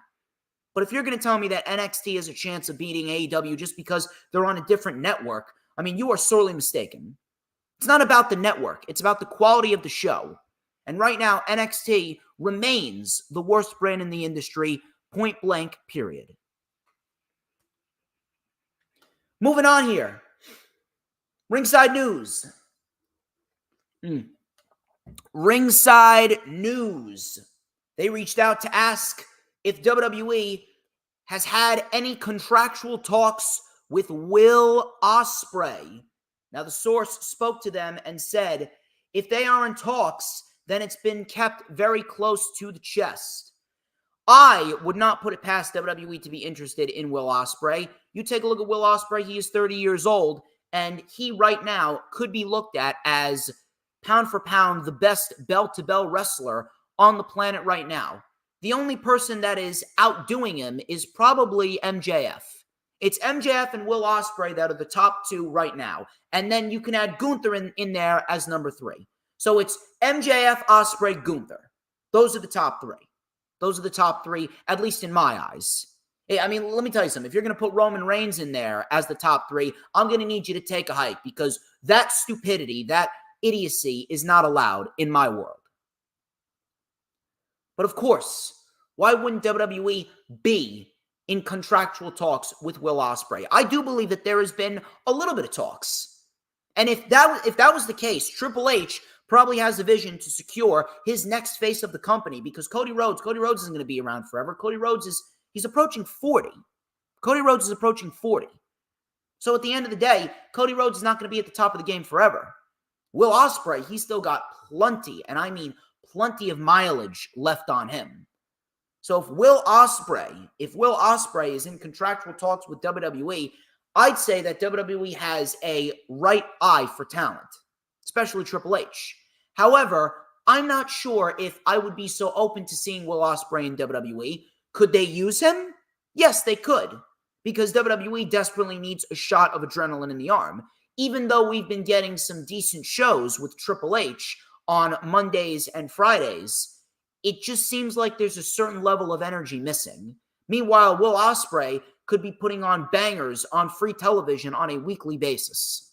But if you're going to tell me that NXT has a chance of beating AEW just because they're on a different network, I mean, you are sorely mistaken. It's not about the network. It's about the quality of the show. And right now, NXT remains the worst brand in the industry, point blank, period. Moving on here. Ringside News. Ringside News. They reached out to ask if WWE has had any contractual talks with Will Ospreay. Now, the source spoke to them and said, if they are in talks, then it's been kept very close to the chest. I would not put it past WWE to be interested in Will Ospreay. You take a look at Will Ospreay, he is 30 years old, and he right now could be looked at as, pound for pound, the best bell-to-bell wrestler on the planet right now. the only person that is outdoing him is probably MJF. It's MJF and Will Ospreay that are the top two right now. And then you can add Gunther in there as number 3. So it's MJF, Ospreay, Gunther. Those are the top 3. Those are the top 3, at least in my eyes. I mean, let me tell you something. If you're going to put Roman Reigns in there as the top 3, I'm going to need you to take a hike because that stupidity, that idiocy is not allowed in my world. But of course, why wouldn't WWE be in contractual talks with Will Ospreay? I do believe that there has been a little bit of talks. And if that was the case, Triple H probably has a vision to secure his next face of the company because Cody Rhodes isn't going to be around forever. He's approaching 40. Cody Rhodes is approaching 40. So at the end of the day, Cody Rhodes is not going to be at the top of the game forever. Will Ospreay, he's still got plenty, and I mean plenty of mileage left on him. So if Will Ospreay is in contractual talks with WWE, I'd say that WWE has a right eye for talent, especially Triple H. However, I'm not sure if I would be so open to seeing Will Ospreay in WWE. Could they use him? Yes, they could, because WWE desperately needs a shot of adrenaline in the arm. Even though we've been getting some decent shows with Triple H on Mondays and Fridays, it just seems like there's a certain level of energy missing. Meanwhile, Will Ospreay could be putting on bangers on free television on a weekly basis.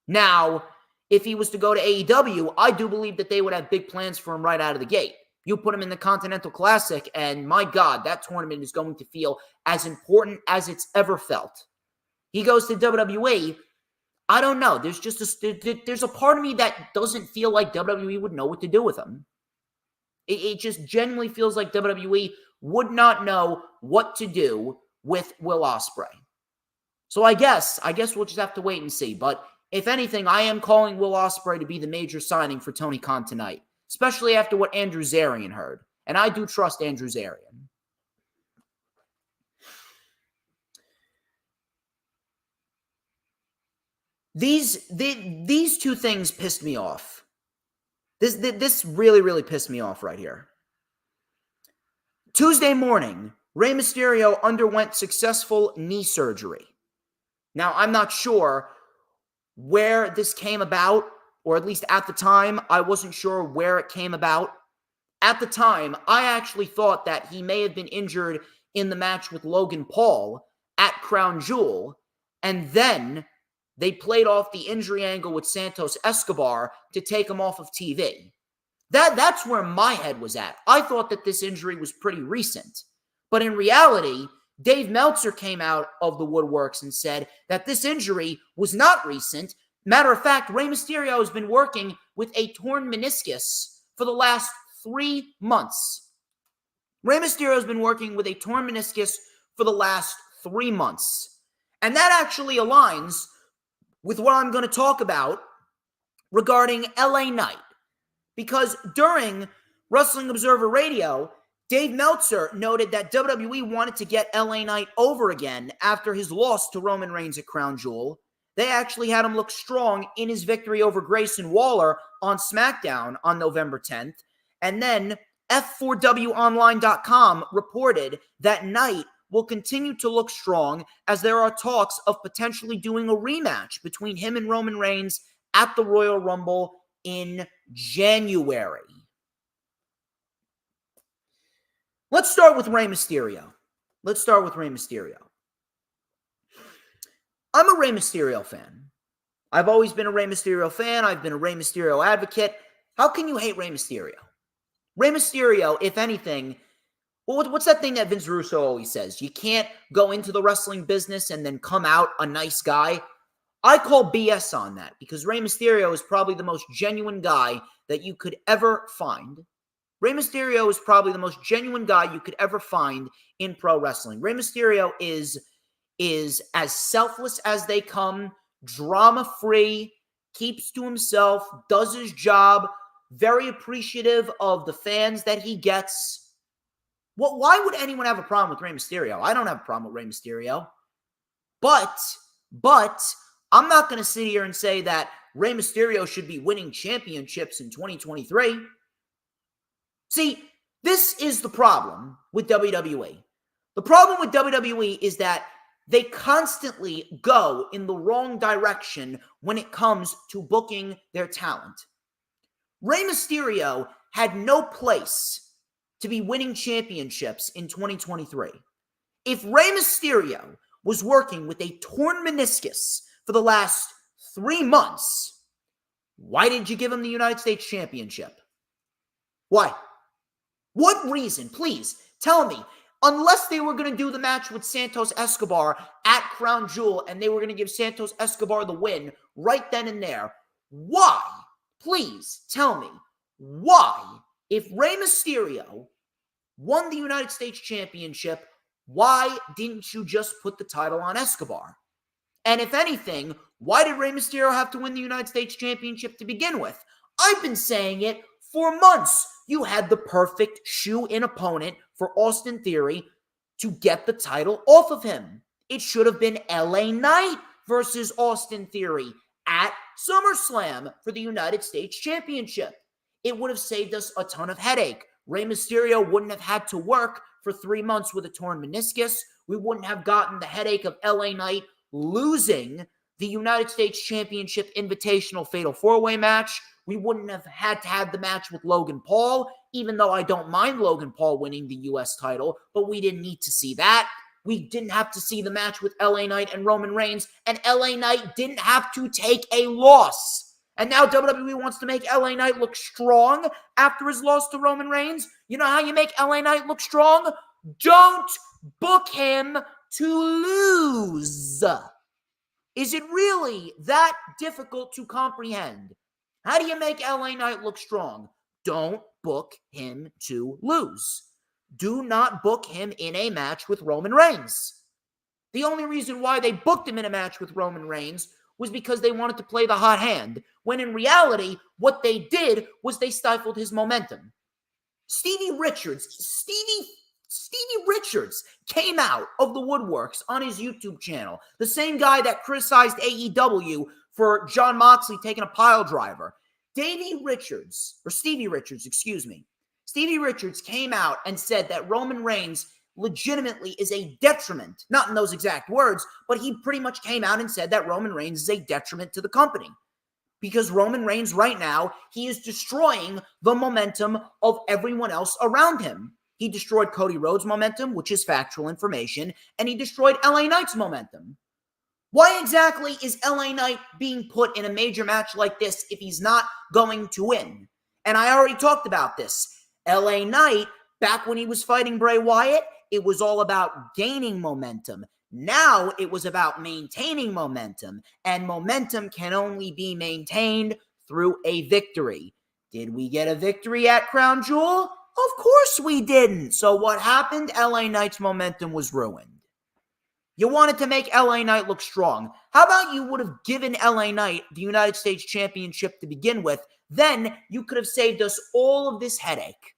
Now, if he was to go to AEW, I do believe that they would have big plans for him right out of the gate. You put him in the Continental Classic, and my God, that tournament is going to feel as important as it's ever felt. He goes to WWE. I don't know. There's a part of me that doesn't feel like WWE would know what to do with him. It just genuinely feels like WWE would not know what to do with Will Ospreay. So I guess we'll just have to wait and see. But if anything, I am calling Will Ospreay to be the major signing for Tony Khan tonight, especially after what Andrew Zarian heard. And I do trust Andrew Zarian. These two things pissed me off. This really, really pissed me off right here. Tuesday morning, Rey Mysterio underwent successful knee surgery. Now, I'm not sure where this came about, or at least at the time, I wasn't sure where it came about. At the time, I actually thought that he may have been injured in the match with Logan Paul at Crown Jewel, and then they played off the injury angle with Santos Escobar to take him off of TV. That's where my head was at. I thought that this injury was pretty recent. But in reality, Dave Meltzer came out of the woodworks and said that this injury was not recent. Matter of fact, Rey Mysterio has been working with a torn meniscus for the last 3 months. Rey Mysterio has been working with a torn meniscus for the last 3 months. And that actually aligns with what I'm going to talk about regarding LA Knight. Because during Wrestling Observer Radio, Dave Meltzer noted that WWE wanted to get LA Knight over again after his loss to Roman Reigns at Crown Jewel. They actually had him look strong in his victory over Grayson Waller on SmackDown on November 10th. And then F4WOnline.com reported that Knight will continue to look strong as there are talks of potentially doing a rematch between him and Roman Reigns at the Royal Rumble in January. Let's start with Rey Mysterio. I'm a Rey Mysterio fan. I've always been a Rey Mysterio fan. I've been a Rey Mysterio advocate. How can you hate Rey Mysterio? Rey Mysterio, if anything, what's that thing that Vince Russo always says? You can't go into the wrestling business and then come out a nice guy. I call BS on that because Rey Mysterio is probably the most genuine guy that you could ever find. Rey Mysterio is probably the most genuine guy you could ever find in pro wrestling. Rey Mysterio is as selfless as they come, drama-free, keeps to himself, does his job, very appreciative of the fans that he gets. Why would anyone have a problem with Rey Mysterio? I don't have a problem with Rey Mysterio. But I'm not going to sit here and say that Rey Mysterio should be winning championships in 2023. See, This is the problem with WWE. The problem with WWE is that they constantly go in the wrong direction when it comes to booking their talent. Rey Mysterio had no place to be winning championships in 2023. If Rey Mysterio was working with a torn meniscus for the last 3 months, why did you give him the United States Championship? Why? What reason? Please tell me. Unless they were going to do the match with Santos Escobar at Crown Jewel and they were going to give Santos Escobar the win right then and there, why? Please tell me why, if Rey Mysterio won the United States Championship, why didn't you just put the title on Escobar? And if anything, why did Rey Mysterio have to win the United States Championship to begin with? I've been saying it for months. You had the perfect shoe-in opponent for Austin Theory to get the title off of him. It should have been LA Knight versus Austin Theory at SummerSlam for the United States Championship. It would have saved us a ton of headache. Rey Mysterio wouldn't have had to work for 3 months with a torn meniscus. We wouldn't have gotten the headache of LA Knight losing the United States Championship Invitational Fatal 4-Way match. We wouldn't have had to have the match with Logan Paul, even though I don't mind Logan Paul winning the U.S. title, but we didn't need to see that. We didn't have to see the match with LA Knight and Roman Reigns, and LA Knight didn't have to take a loss. And now WWE wants to make LA Knight look strong after his loss to Roman Reigns. You know how you make LA Knight look strong? Don't book him to lose. Is it really that difficult to comprehend? How do you make LA Knight look strong? Don't book him to lose. Do not book him in a match with Roman Reigns. The only reason why they booked him in a match with Roman Reigns was because they wanted to play the hot hand, when in reality, what they did was they stifled his momentum. Stevie Richards came out of the woodworks on his YouTube channel. The same guy that criticized AEW for Jon Moxley taking a pile driver. Stevie Richards came out and said that Roman Reigns legitimately is a detriment, not in those exact words, but he pretty much came out and said that Roman Reigns is a detriment to the company. Because Roman Reigns right now, he is destroying the momentum of everyone else around him. He destroyed Cody Rhodes' momentum, which is factual information, and he destroyed LA Knight's momentum. Why exactly is LA Knight being put in a major match like this if he's not going to win? And I already talked about this. LA Knight, back when he was fighting Bray Wyatt, it was all about gaining momentum. Now it was about maintaining momentum, and momentum can only be maintained through a victory. Did we get a victory at Crown Jewel? Of course we didn't. So what happened? LA Knight's momentum was ruined. You wanted to make LA Knight look strong. How about you would have given LA Knight the United States Championship to begin with? Then you could have saved us all of this headache.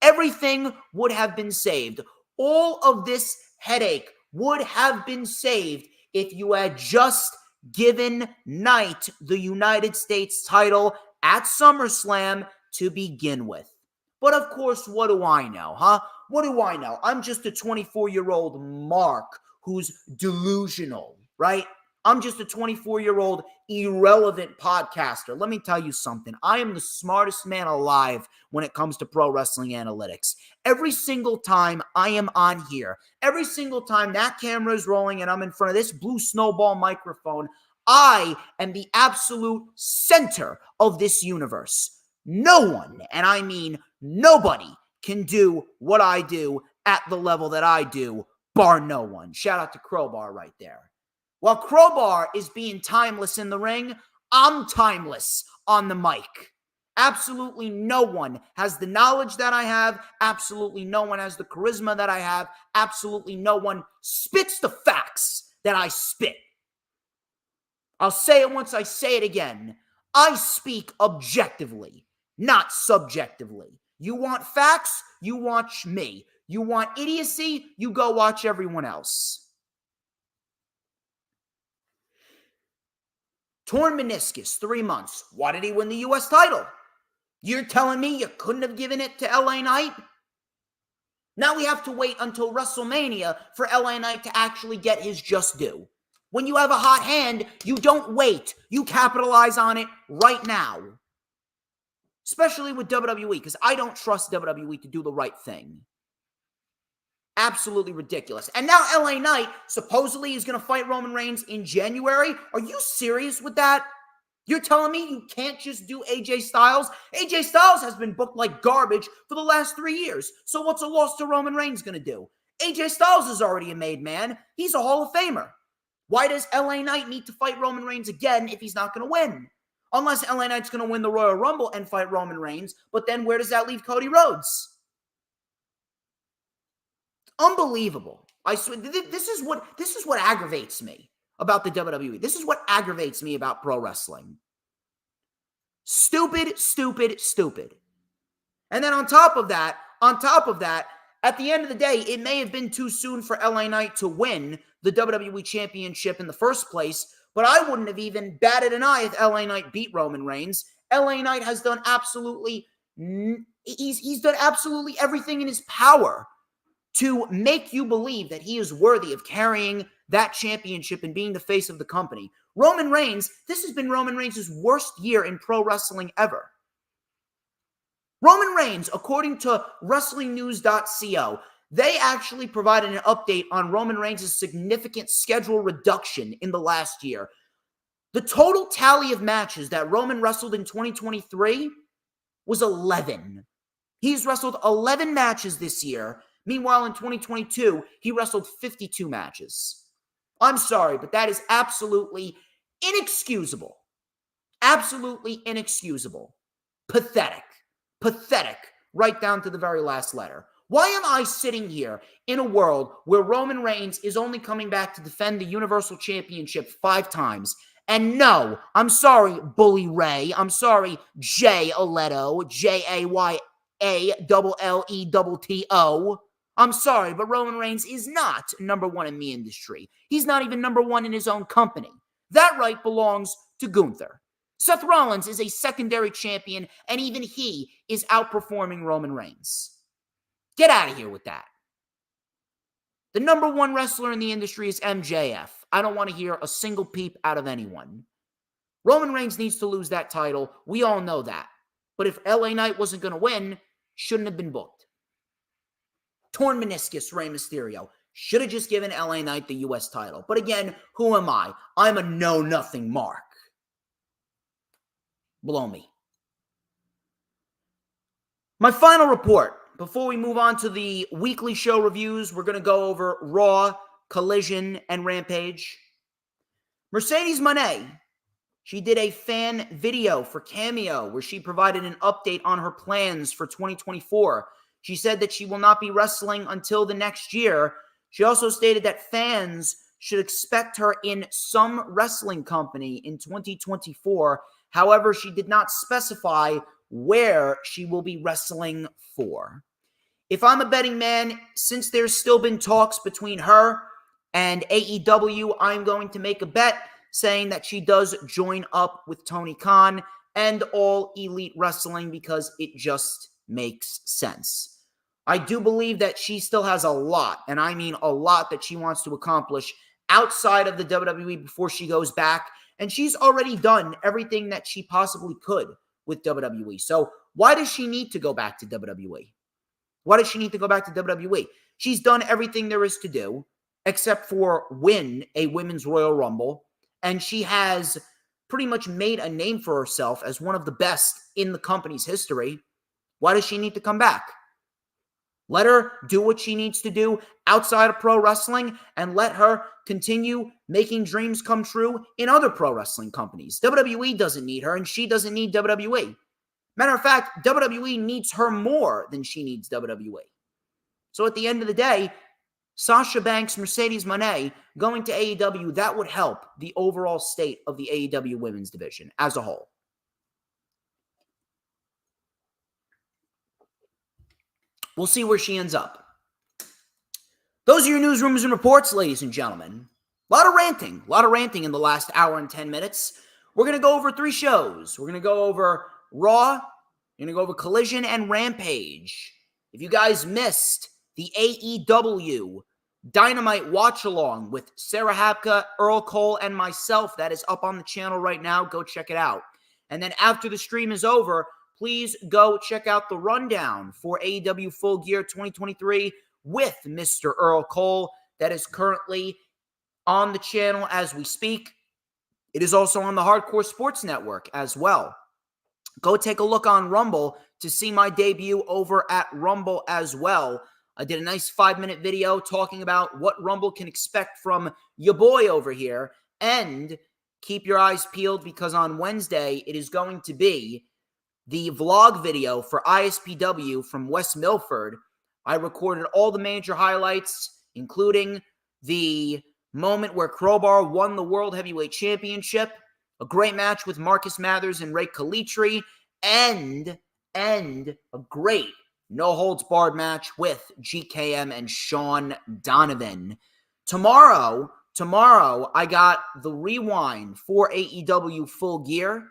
Everything would have been saved. All of this headache would have been saved if you had just given Knight the United States title at SummerSlam to begin with. But of course, what do I know, huh? What do I know? I'm just a 24-year-old Mark who's delusional, right? I'm just a 24-year-old irrelevant podcaster. Let me tell you something. I am the smartest man alive when it comes to pro wrestling analytics. Every single time I am on here, every single time that camera is rolling and I'm in front of this blue snowball microphone, I am the absolute center of this universe. No one, and I mean nobody, can do what I do at the level that I do, bar no one. Shout out to Crowbar right there. While Crowbar is being timeless in the ring, I'm timeless on the mic. Absolutely no one has the knowledge that I have. Absolutely no one has the charisma that I have. Absolutely no one spits the facts that I spit. I'll say it once, I say it again. I speak objectively, not subjectively. You want facts? You watch me. You want idiocy? You go watch everyone else. Torn meniscus, 3 months. Why did he win the U.S. title? You're telling me you couldn't have given it to LA Knight? Now we have to wait until WrestleMania for LA Knight to actually get his just due. When you have a hot hand, you don't wait. You capitalize on it right now. Especially with WWE, because I don't trust WWE to do the right thing. Absolutely ridiculous. And now LA Knight supposedly is going to fight Roman Reigns in January. Are you serious with that? You're telling me you can't just do AJ Styles? AJ Styles has been booked like garbage for the last 3 years. So what's a loss to Roman Reigns going to do? AJ Styles is already a made man. He's a Hall of Famer. Why does LA Knight need to fight Roman Reigns again if he's not going to win? Unless LA Knight's going to win the Royal Rumble and fight Roman Reigns. But then where does that leave Cody Rhodes? Unbelievable. I swear, this is what aggravates me about the WWE. This is what aggravates me about pro wrestling. Stupid, stupid, stupid. And then on top of that, at the end of the day, it may have been too soon for LA Knight to win the WWE Championship in the first place, but I wouldn't have even batted an eye if LA Knight beat Roman Reigns. LA Knight has done he's done absolutely everything in his power to make you believe that he is worthy of carrying that championship and being the face of the company. Roman Reigns, this has been Roman Reigns' worst year in pro wrestling ever. Roman Reigns, according to WrestlingNews.co, they actually provided an update on Roman Reigns' significant schedule reduction in the last year. The total tally of matches that Roman wrestled in 2023 was 11. He's wrestled 11 matches this year. Meanwhile, in 2022, he wrestled 52 matches. I'm sorry, but that is absolutely inexcusable. Absolutely inexcusable. Pathetic. Pathetic. Right down to the very last letter. Why am I sitting here in a world where Roman Reigns is only coming back to defend the Universal Championship 5 times? And no, I'm sorry, Bully Ray. I'm sorry, Jay Leto. JAYALLETTO. I'm sorry, but Roman Reigns is not number 1 in the industry. He's not even number 1 in his own company. That right belongs to Gunther. Seth Rollins is a secondary champion, and even he is outperforming Roman Reigns. Get out of here with that. The number 1 wrestler in the industry is MJF. I don't want to hear a single peep out of anyone. Roman Reigns needs to lose that title. We all know that. But if LA Knight wasn't going to win, shouldn't have been booked. Torn meniscus, Rey Mysterio. Should have just given LA Knight the U.S. title. But again, who am I? I'm a know-nothing mark. Blow me. My final report. Before we move on to the weekly show reviews, we're going to go over Raw, Collision, and Rampage. Mercedes Moné, she did a fan video for Cameo where she provided an update on her plans for 2024. She said that she will not be wrestling until the next year. She also stated that fans should expect her in some wrestling company in 2024. However, she did not specify where she will be wrestling for. If I'm a betting man, since there's still been talks between her and AEW, I'm going to make a bet saying that she does join up with Tony Khan and All Elite Wrestling because it just makes sense. I do believe that she still has a lot, and I mean a lot, that she wants to accomplish outside of the WWE before she goes back, and she's already done everything that she possibly could with WWE. So why does she need to go back to WWE? Why does she need to go back to WWE? She's done everything there is to do, except for win a Women's Royal Rumble, and she has pretty much made a name for herself as one of the best in the company's history. Why does she need to come back? Let her do what she needs to do outside of pro wrestling and let her continue making dreams come true in other pro wrestling companies. WWE doesn't need her and she doesn't need WWE. Matter of fact, WWE needs her more than she needs WWE. So at the end of the day, Sasha Banks, Mercedes Moné going to AEW, that would help the overall state of the AEW women's division as a whole. We'll see where she ends up. Those are your news, rumors, and reports, ladies and gentlemen. A lot of ranting in the last hour and 10 minutes. We're going to go over 3 shows. We're going to go over Raw, we're going to go over Collision and Rampage. If you guys missed the AEW Dynamite Watch Along with Sarah Hapka, Earl Cole, and myself. That is up on the channel right now. Go check it out. And then after the stream is over, please go check out the rundown for AEW Full Gear 2023 with Mr. Earl Cole. That is currently on the channel as we speak. It is also on the Hardcore Sports Network as well. Go take a look on Rumble to see my debut over at Rumble as well. I did a nice 5-minute video talking about what Rumble can expect from your boy over here. And keep your eyes peeled because on Wednesday, it is going to be the vlog video for ISPW from West Milford. I recorded all the major highlights, including the moment where Crowbar won the World Heavyweight Championship, a great match with Marcus Mathers and Ray Kalitri, and a great no-holds-barred match with GKM and Sean Donovan. Tomorrow, I got the rewind for AEW Full Gear,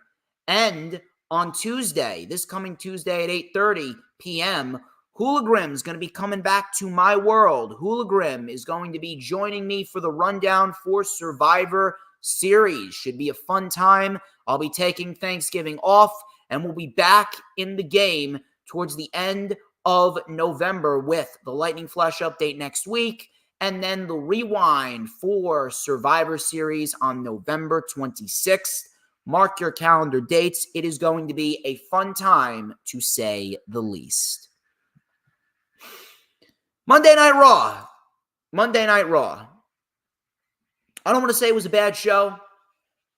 and on Tuesday, this coming Tuesday at 8:30 p.m., Hooligrim is going to be coming back to my world. Hooligrim is going to be joining me for the rundown for Survivor Series. Should be a fun time. I'll be taking Thanksgiving off, and we'll be back in the game towards the end of November with the Lightning Flash update next week, and then the rewind for Survivor Series on November 26th. Mark your calendar dates. It is going to be a fun time, to say the least. Monday Night Raw. I don't want to say it was a bad show.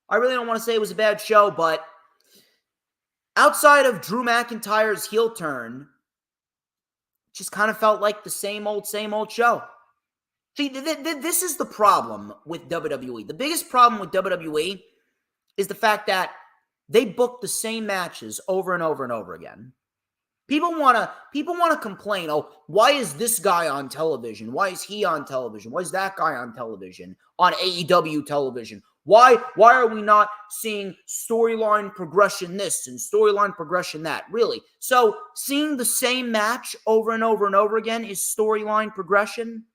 I really don't want to say it was a bad show, but outside of Drew McIntyre's heel turn, just kind of felt like the same old show. See, this is the problem with WWE. The biggest problem with WWE is the fact that they book the same matches over and over and over again. People want to complain, oh, why is this guy on television? Why is he on television? Why is that guy on television? On AEW television? Why are we not seeing storyline progression this and storyline progression that? Really? So seeing the same match over and over and over again is storyline progression?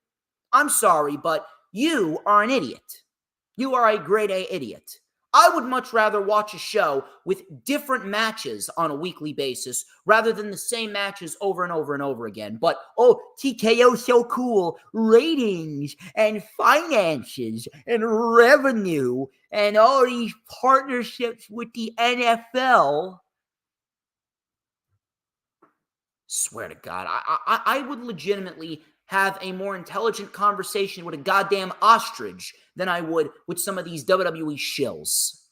I'm sorry, but you are an idiot. You are a grade A idiot. I would much rather watch a show with different matches on a weekly basis rather than the same matches over and over and over again. But, oh, TKO's so cool. Ratings and finances and revenue and all these partnerships with the NFL. Swear to God, I would legitimately have a more intelligent conversation with a goddamn ostrich than I would with some of these WWE shills.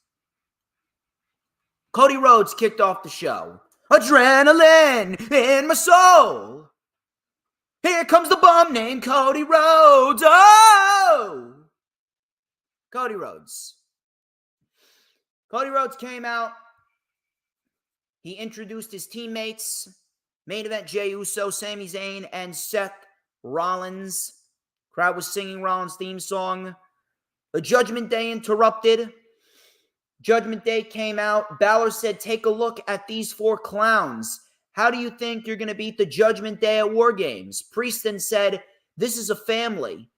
Cody Rhodes kicked off the show. Adrenaline in my soul. Here comes the bum named Cody Rhodes. Oh! Cody Rhodes. Cody Rhodes came out. He introduced his teammates. Main event Jey Uso, Sami Zayn, and Seth Rollins. Crowd was singing Rollins' theme song. The Judgment Day interrupted. Judgment Day came out. Balor said, take a look at these 4 clowns. How do you think you're going to beat the Judgment Day at War Games? Priest then said, this is a family.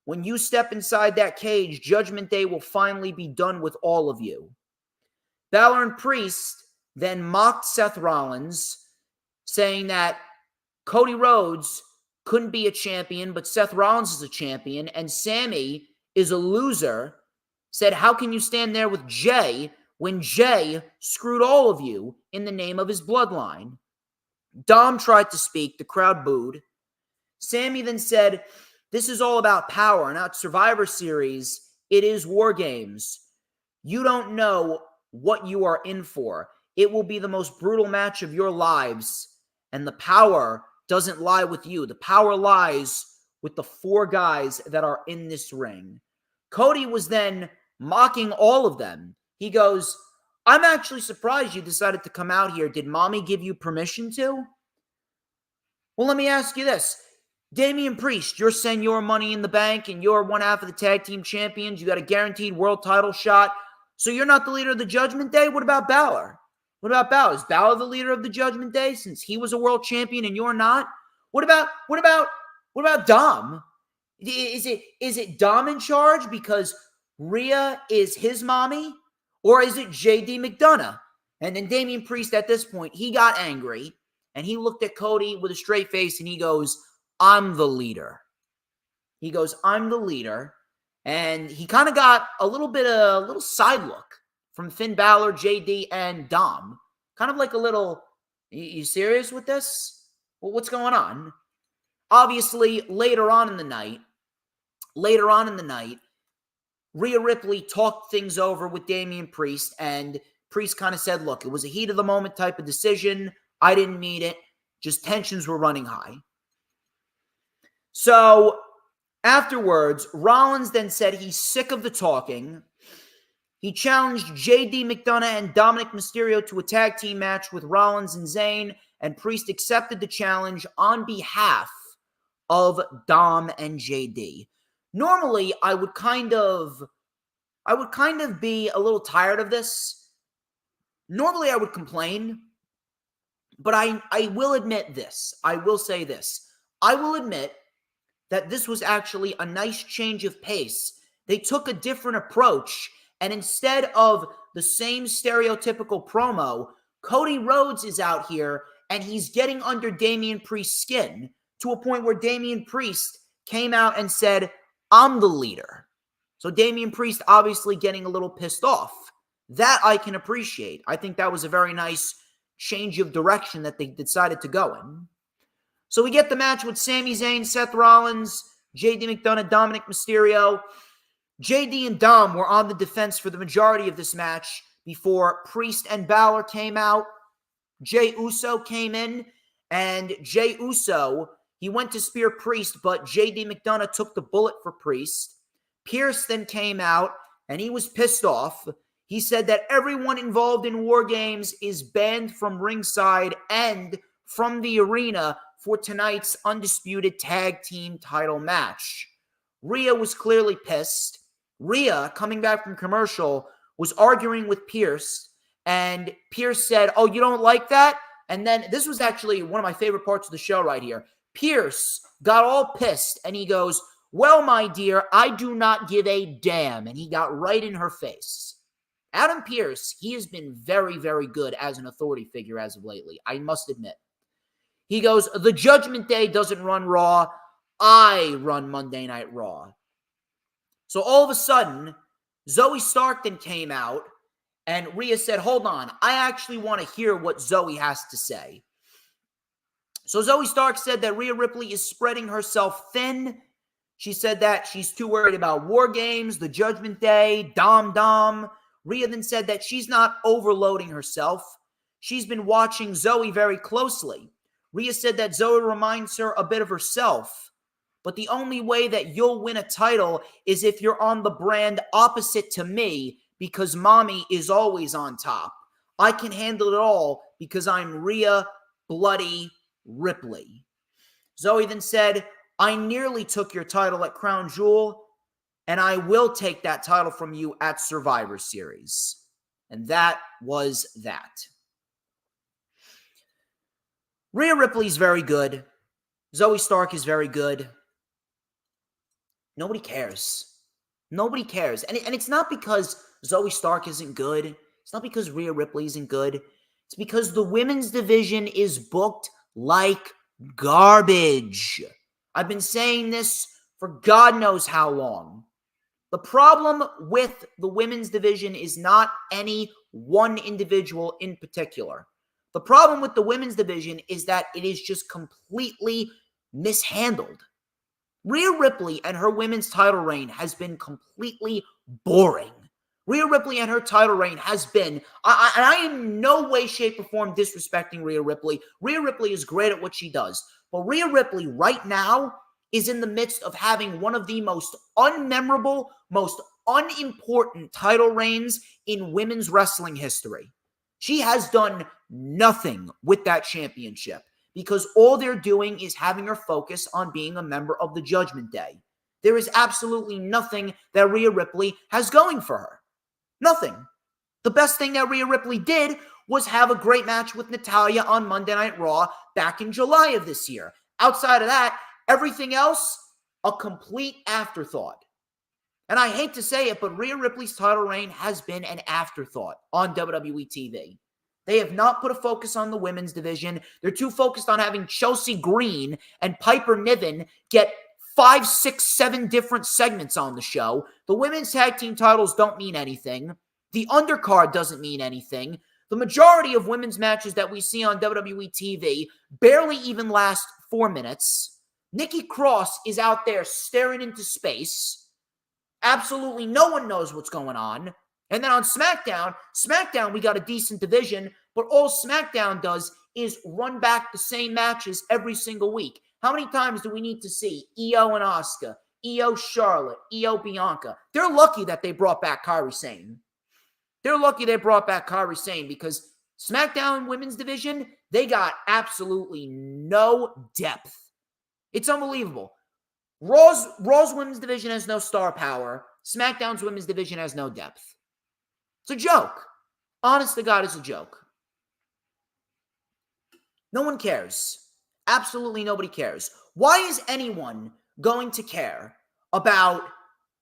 When you step inside that cage, Judgment Day will finally be done with all of you. Balor and Priest then mocked Seth Rollins, saying that Cody Rhodes couldn't be a champion, but Seth Rollins is a champion, and Sammy is a loser. Said, how can you stand there with Jey when Jey screwed all of you in the name of his bloodline? Dom tried to speak. The crowd booed. Sammy then said, this is all about power, not Survivor Series. It is War Games. You don't know what you are in for. It will be the most brutal match of your lives, and the power doesn't lie with you. The power lies with the 4 guys that are in this ring. Cody was then mocking all of them. He goes, I'm actually surprised you decided to come out here. Did mommy give you permission to? Well, let me ask you this. Damian Priest, you're saying you're Money in the Bank and you're one half of the tag team champions. You got a guaranteed world title shot. So you're not the leader of the Judgment Day? What about Balor? What about Balor? Is Balor the leader of the Judgment Day since he was a world champion and you're not? What about What about Dom? Is it Dom in charge because Rhea is his mommy? Or is it JD McDonough? And then Damian Priest at this point, he got angry and he looked at Cody with a straight face and he goes, I'm the leader. He goes, I'm the leader. And he kind of got a little side look from Finn Balor, JD, and Dom. Kind of like a little, you serious with this? Well, what's going on? Obviously, later on in the night, Rhea Ripley talked things over with Damian Priest, and Priest kind of said, look, it was a heat of the moment type of decision. I didn't mean it. Just tensions were running high. So afterwards, Rollins then said he's sick of the talking. He challenged JD McDonough and Dominic Mysterio to a tag team match with Rollins and Zayn, and Priest accepted the challenge on behalf of Dom and JD. Normally, I would kind of be a little tired of this. Normally, I would complain, but I will admit this. I will say this. I will admit that this was actually a nice change of pace. They took a different approach, and instead of the same stereotypical promo, Cody Rhodes is out here, and he's getting under Damian Priest's skin to a point where Damian Priest came out and said, I'm the leader. So Damian Priest obviously getting a little pissed off. That I can appreciate. I think that was a very nice change of direction that they decided to go in. So we get the match with Sami Zayn, Seth Rollins, JD McDonough, Dominic Mysterio. JD and Dom were on the defense for the majority of this match before Priest and Balor came out. Jey Uso came in, and Jey Uso, he went to spear Priest, but JD McDonough took the bullet for Priest. Pierce then came out, and he was pissed off. He said that everyone involved in War Games is banned from ringside and from the arena for tonight's undisputed tag team title match. Rhea was clearly pissed. Rhea, coming back from commercial, was arguing with Pierce, and Pierce said, oh, you don't like that? And then this was actually one of my favorite parts of the show right here. Pierce got all pissed, and he goes, well, my dear, I do not give a damn. And he got right in her face. Adam Pearce, he has been very, very good as an authority figure as of lately, I must admit. He goes, the Judgment Day doesn't run Raw. I run Monday Night Raw. So all of a sudden, Zoe Stark then came out, and Rhea said, hold on, I actually want to hear what Zoe has to say. So Zoe Stark said that Rhea Ripley is spreading herself thin. She said that she's too worried about War Games, the Judgment Day, Dom. Rhea then said that she's not overloading herself. She's been watching Zoe very closely. Rhea said that Zoe reminds her a bit of herself. But the only way that you'll win a title is if you're on the brand opposite to me, because mommy is always on top. I can handle it all because I'm Rhea Bloody Ripley. Zoe then said, I nearly took your title at Crown Jewel, and I will take that title from you at Survivor Series. And that was that. Rhea Ripley's very good. Zoe Stark is very good. Nobody cares. Nobody cares. And it's not because Zoe Stark isn't good. It's not because Rhea Ripley isn't good. It's because the women's division is booked like garbage. I've been saying this for God knows how long. The problem with the women's division is not any one individual in particular. The problem with the women's division is that it is just completely mishandled. Rhea Ripley and her women's title reign has been completely boring. Rhea Ripley and her title reign has been, and I am in no way, shape, or form disrespecting Rhea Ripley. Rhea Ripley is great at what she does. But Rhea Ripley right now is in the midst of having one of the most unmemorable, most unimportant title reigns in women's wrestling history. She has done nothing with that championship because all they're doing is having her focus on being a member of the Judgment Day. There is absolutely nothing that Rhea Ripley has going for her. Nothing. The best thing that Rhea Ripley did was have a great match with Natalya on Monday Night Raw back in July of this year. Outside of that, Everything else, a complete afterthought. And I hate to say it, but Rhea Ripley's title reign has been an afterthought on WWE TV. They have not put a focus on the women's division. They're too focused on having Chelsea Green and Piper Niven get 5, 6, 7 different segments on the show. The women's tag team titles don't mean anything. The undercard doesn't mean anything. The majority of women's matches that we see on WWE TV barely even last 4 minutes. Nikki Cross is out there staring into space. Absolutely no one knows what's going on. And then on SmackDown, we got a decent division, but all SmackDown does is run back the same matches every single week. How many times do we need to see Io and Asuka, Io Charlotte, Io Bianca? They're lucky that they brought back Kairi Sane. They're lucky they brought back Kairi Sane because SmackDown women's division, they got absolutely no depth. It's unbelievable. Raw's women's division has no star power. SmackDown's women's division has no depth. It's a joke. Honest to God, it's a joke. No one cares. Absolutely nobody cares. Why is anyone going to care about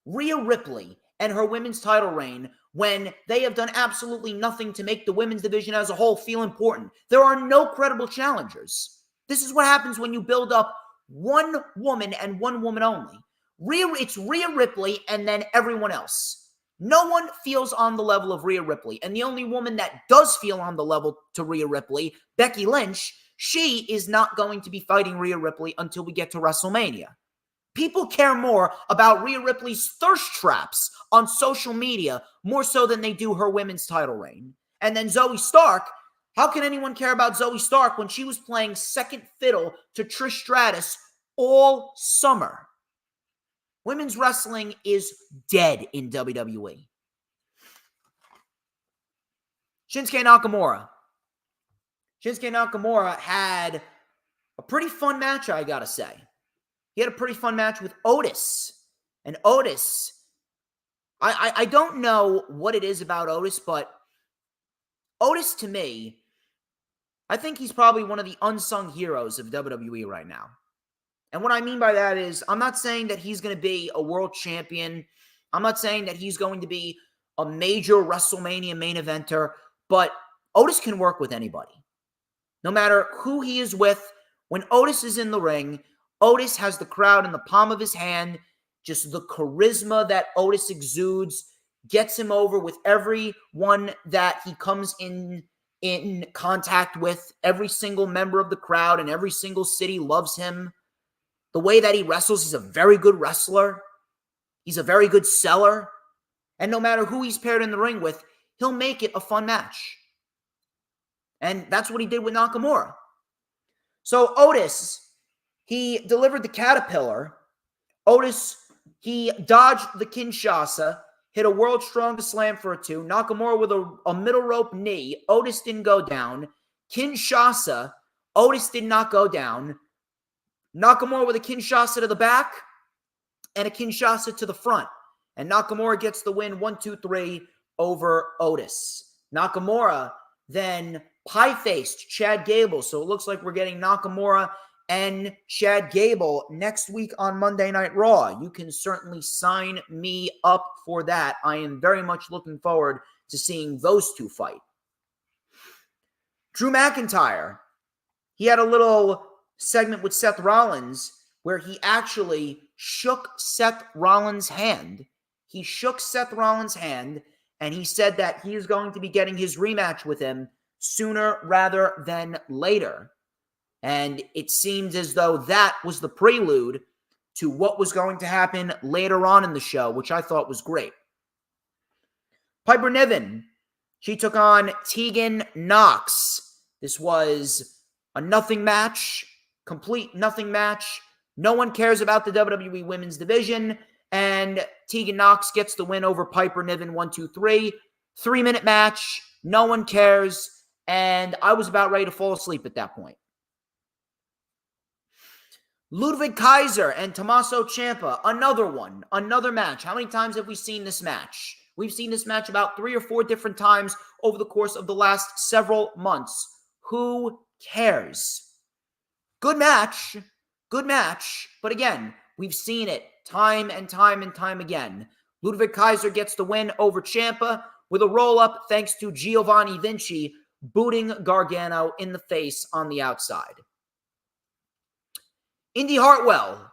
Rhea Ripley and her women's title reign when they have done absolutely nothing to make the women's division as a whole feel important? There are no credible challengers. This is what happens when you build up one woman and one woman only. It's Rhea Ripley and then everyone else. No one feels on the level of Rhea Ripley. And the only woman that does feel on the level to Rhea Ripley, Becky Lynch, she is not going to be fighting Rhea Ripley until we get to WrestleMania. People care more about Rhea Ripley's thirst traps on social media more so than they do her women's title reign. And then Zoe Stark, how can anyone care about Zoe Stark when she was playing second fiddle to Trish Stratus all summer? Women's wrestling is dead in WWE. Shinsuke Nakamura. Shinsuke Nakamura had a pretty fun match, I gotta say. He had a pretty fun match with Otis. And Otis, I don't know what it is about Otis, but Otis, to me, I think he's probably one of the unsung heroes of WWE right now. And what I mean by that is, I'm not saying that he's going to be a world champion. I'm not saying that he's going to be a major WrestleMania main eventer, but Otis can work with anybody. No matter who he is with, when Otis is in the ring, Otis has the crowd in the palm of his hand. Just the charisma that Otis exudes gets him over with everyone that he comes in contact with. Every single member of the crowd in every single city loves him. The way that he wrestles, he's a very good wrestler. He's a very good seller. And no matter who he's paired in the ring with, he'll make it a fun match. And that's what he did with Nakamura. So Otis, he delivered the Caterpillar. Otis, he dodged the Kinshasa, hit a World's Strongest Slam for a 2. Nakamura with a middle rope knee. Otis didn't go down. Kinshasa, Otis did not go down. Nakamura with a Kinshasa to the back and a Kinshasa to the front. And Nakamura gets the win 1-2-3 over Otis. Nakamura then pie-faced Chad Gable. So it looks like we're getting Nakamura and Chad Gable next week on Monday Night Raw. You can certainly sign me up for that. I am very much looking forward to seeing those two fight. Drew McIntyre, he had a little segment with Seth Rollins where he actually shook Seth Rollins' hand. He shook Seth Rollins' hand, and he said that he is going to be getting his rematch with him sooner rather than later. And it seemed as though that was the prelude to what was going to happen later on in the show, which I thought was great. Piper Niven, she took on Tegan Nox. This was a nothing match, complete nothing match. No one cares about the WWE Women's Division, and Tegan Nox gets the win over Piper Niven 1-2-3. 3-minute match. No one cares, and I was about ready to fall asleep at that point. Ludwig Kaiser and Tommaso Ciampa, another match. How many times have we seen this match? We've seen this match about 3 or 4 different times over the course of the last several months. Who cares? Good match. Good match, but again, we've seen it time and time and time again. Ludwig Kaiser gets the win over Ciampa with a roll-up thanks to Giovanni Vinci booting Gargano in the face on the outside. Indy Hartwell,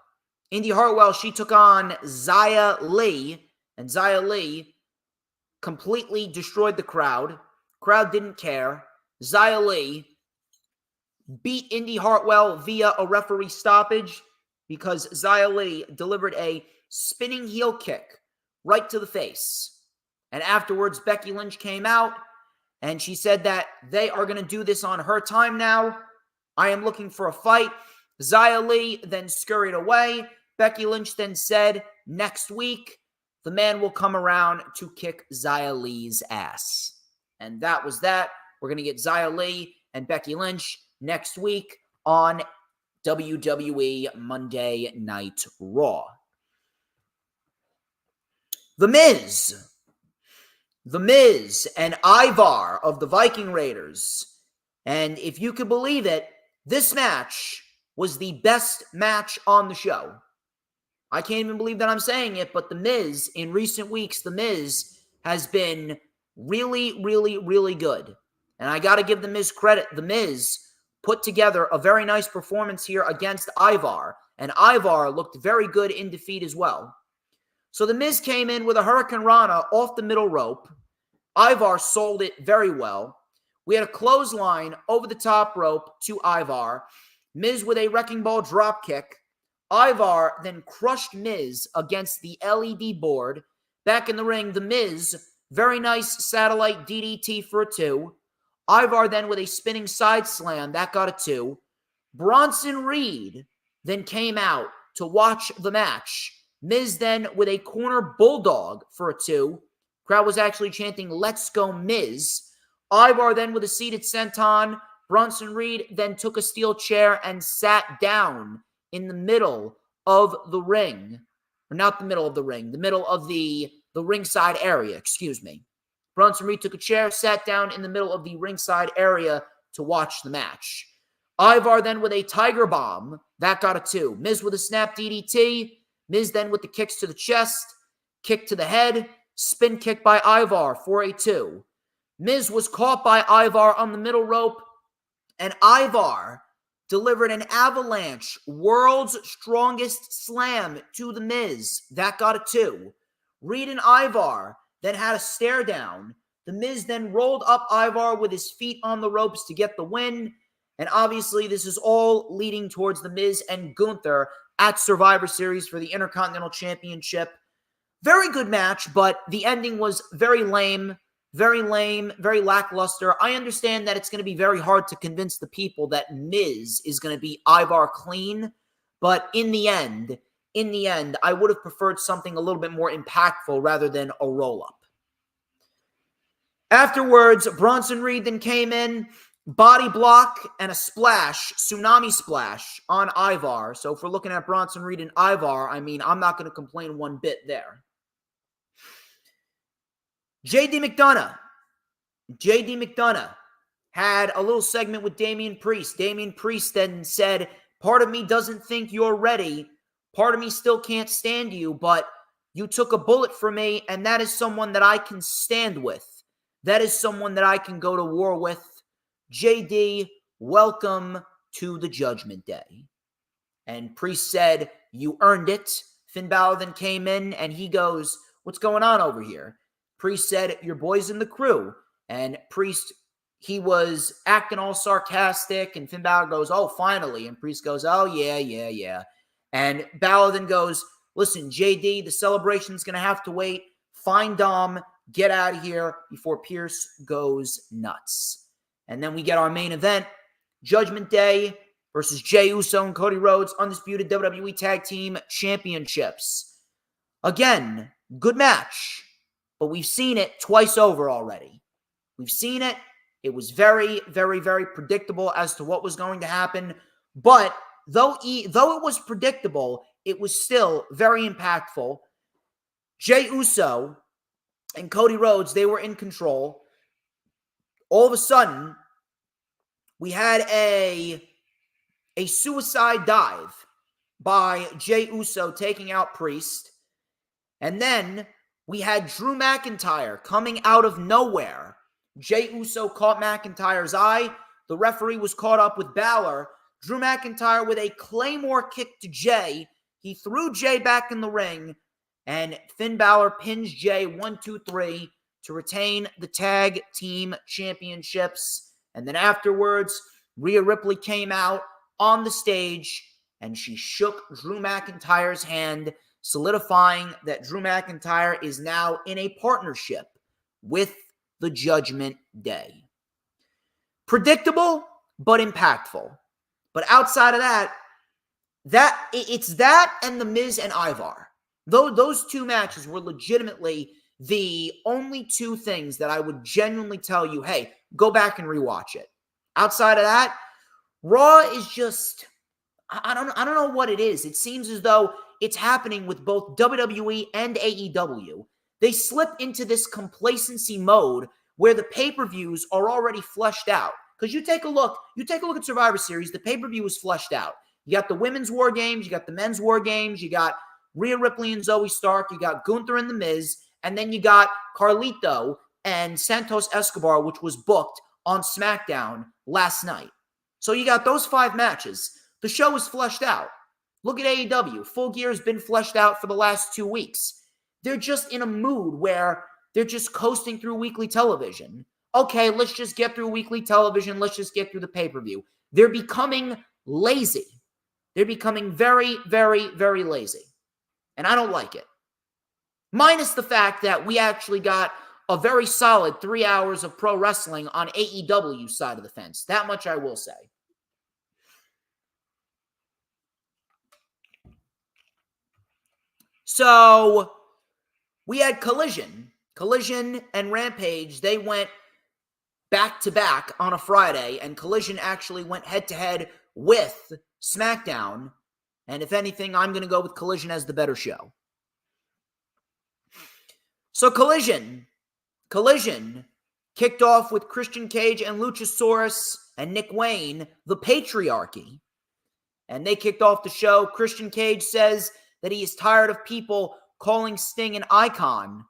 she took on Xia Li, and Xia Li completely destroyed the crowd. Crowd didn't care. Xia Li beat Indy Hartwell via a referee stoppage because Xia Li delivered a spinning heel kick right to the face. And afterwards, Becky Lynch came out and she said that they are going to do this on her time now. I am looking for a fight. Xia Li then scurried away. Becky Lynch then said, next week, the man will come around to kick Xia Li's ass. And that was that. We're going to get Xia Li and Becky Lynch next week on WWE Monday Night Raw. The Miz and Ivar of the Viking Raiders. And if you could believe it, this match was the best match on the show. I can't even believe that I'm saying it, but The Miz, in recent weeks, The Miz has been really, really, really good. And I got to give The Miz credit. The Miz put together a very nice performance here against Ivar, and Ivar looked very good in defeat as well. So The Miz came in with a Hurricane Rana off the middle rope. Ivar sold it very well. We had a clothesline over the top rope to Ivar. Miz with a Wrecking Ball drop kick. Ivar then crushed Miz against the LED board. Back in the ring, The Miz, very nice satellite DDT for a 2. Ivar then with a spinning side slam, that got a 2. Bronson Reed then came out to watch the match. Miz then with a corner bulldog for a 2. Crowd was actually chanting, "Let's go Miz." Ivar then with a seated senton. Bronson Reed then took a steel chair and sat down in the middle of the ring. Or not the middle of the ring, the middle of the ringside area, excuse me. Bronson Reed took a chair, sat down in the middle of the ringside area to watch the match. Ivar then with a Tiger Bomb, that got a 2. Miz with a snap DDT. Miz then with the kicks to the chest, kick to the head, spin kick by Ivar for a 2. Miz was caught by Ivar on the middle rope, and Ivar delivered an avalanche, world's strongest slam to The Miz. That got a 2. Reed and Ivar then had a stare down. The Miz then rolled up Ivar with his feet on the ropes to get the win. And obviously, this is all leading towards The Miz and Gunther at Survivor Series for the Intercontinental Championship. Very good match, but the ending was very lame, very lackluster. I understand that it's going to be very hard to convince the people that Miz is going to be Ivar clean, but in the end, I would have preferred something a little bit more impactful rather than a roll-up. Afterwards, Bronson Reed then came in, body block and a splash, tsunami splash on Ivar. So if we're looking at Bronson Reed and Ivar, I mean, I'm not going to complain one bit there. JD McDonough had a little segment with Damian Priest. Damian Priest then said, part of me doesn't think you're ready. Part of me still can't stand you, but you took a bullet for me, and that is someone that I can stand with. That is someone that I can go to war with. JD, welcome to the Judgment Day. And Priest said, you earned it. Finn Balor then came in, and he goes, what's going on over here? Priest said, your boy's in the crew. And Priest, he was acting all sarcastic, and Finn Balor goes, oh, finally. And Priest goes, oh, yeah. And Balor then goes, listen, JD, the celebration's going to have to wait. Find Dom, get out of here before Pierce goes nuts. And then we get our main event, Judgment Day versus Jey Uso and Cody Rhodes, undisputed WWE Tag Team Championships. Again, good match, but we've seen it twice over already. We've seen it. It was very predictable as to what was going to happen. But though it was predictable, it was still very impactful. Jey Uso and Cody Rhodes, they were in control. All of a sudden, we had a suicide dive by Jey Uso taking out Priest. And then we had Drew McIntyre coming out of nowhere. Jey Uso caught McIntyre's eye. The referee was caught up with Balor. Drew McIntyre with a Claymore kick to Jey. He threw Jey back in the ring, and Finn Balor pins Jey 1, 2, 3 to retain the tag team championships. And then afterwards, Rhea Ripley came out on the stage, and she shook Drew McIntyre's hand, solidifying that Drew McIntyre is now in a partnership with the Judgment Day. Predictable, but impactful. But outside of that, it's that and The Miz and Ivar. Those two matches were legitimately the only two things that I would genuinely tell you, hey, go back and rewatch it. Outside of that, Raw is just, I don't know what it is. It seems as though it's happening with both WWE and AEW. They slip into this complacency mode where the pay-per-views are already fleshed out. Because you take a look at Survivor Series, the pay-per-view is fleshed out. You got the women's war games, you got the men's war games, you got Rhea Ripley and Zoe Stark, you got Gunther and The Miz, and then you got Carlito and Santos Escobar, which was booked on SmackDown last night. So you got those 5 matches. The show is fleshed out. Look at AEW. Full Gear has been fleshed out for the last 2 weeks. They're just in a mood where they're just coasting through weekly television. Okay, let's just get through weekly television. Let's just get through the pay-per-view. They're becoming lazy. They're becoming very, very, very lazy. And I don't like it. Minus the fact that we actually got a very solid 3 hours of pro wrestling on AEW's side of the fence. That much I will say. So we had Collision. Collision and Rampage, they went back-to-back on a Friday, and Collision actually went head-to-head with SmackDown. And if anything, I'm going to go with Collision as the better show. So Collision kicked off with Christian Cage and Luchasaurus and Nick Wayne, the Patriarchy. And they kicked off the show. Christian Cage says that he is tired of people calling Sting an icon.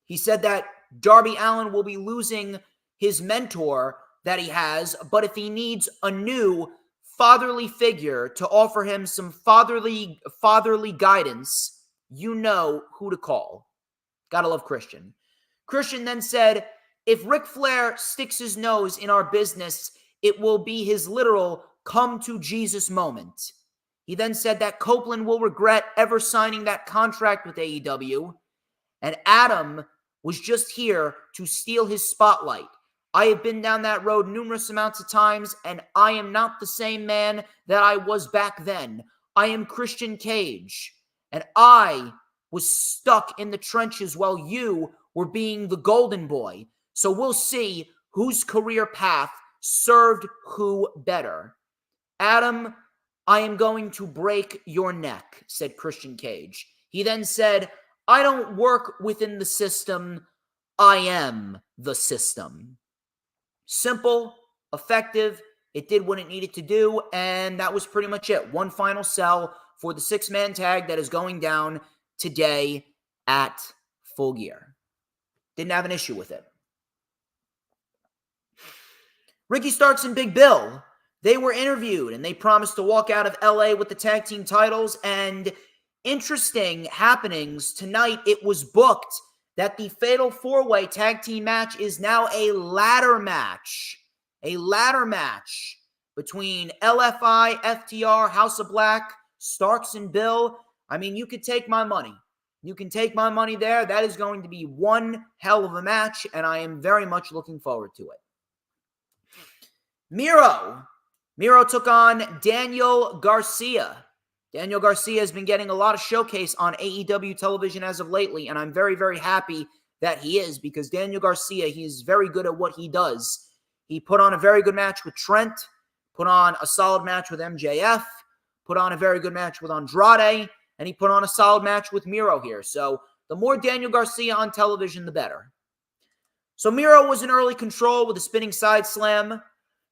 He said that Darby Allin will be losing his mentor that he has, but if he needs a new fatherly figure to offer him some fatherly guidance, you know who to call. Gotta love Christian. Christian then said, if Ric Flair sticks his nose in our business, it will be his literal come to Jesus moment. He then said that Copeland will regret ever signing that contract with AEW, and Adam was just here to steal his spotlight. I have been down that road numerous amounts of times, and I am not the same man that I was back then. I am Christian Cage, and I was stuck in the trenches while you were being the golden boy. So we'll see whose career path served who better. Adam, I am going to break your neck, said Christian Cage. He then said, I don't work within the system. I am the system. Simple, effective. It did what it needed to do, and that was pretty much it. One final sell for the 6-man tag that is going down today at Full Gear. Didn't have an issue with it. Ricky Starks and Big Bill, they were interviewed, and they promised to walk out of LA with the tag team titles, and interesting happenings tonight. It was booked that the Fatal 4-Way tag team match is now a ladder match. A ladder match between LFI, FTR, House of Black, Starks and Bill. I mean, you could take my money. You can take my money there. That is going to be one hell of a match, and I am very much looking forward to it. Miro took on Daniel Garcia. Daniel Garcia has been getting a lot of showcase on AEW television as of lately, and I'm very, very happy that he is, because Daniel Garcia, he is very good at what he does. He put on a very good match with Trent, put on a solid match with MJF, put on a very good match with Andrade, and he put on a solid match with Miro here. So the more Daniel Garcia on television, the better. So Miro was in early control with a spinning side slam.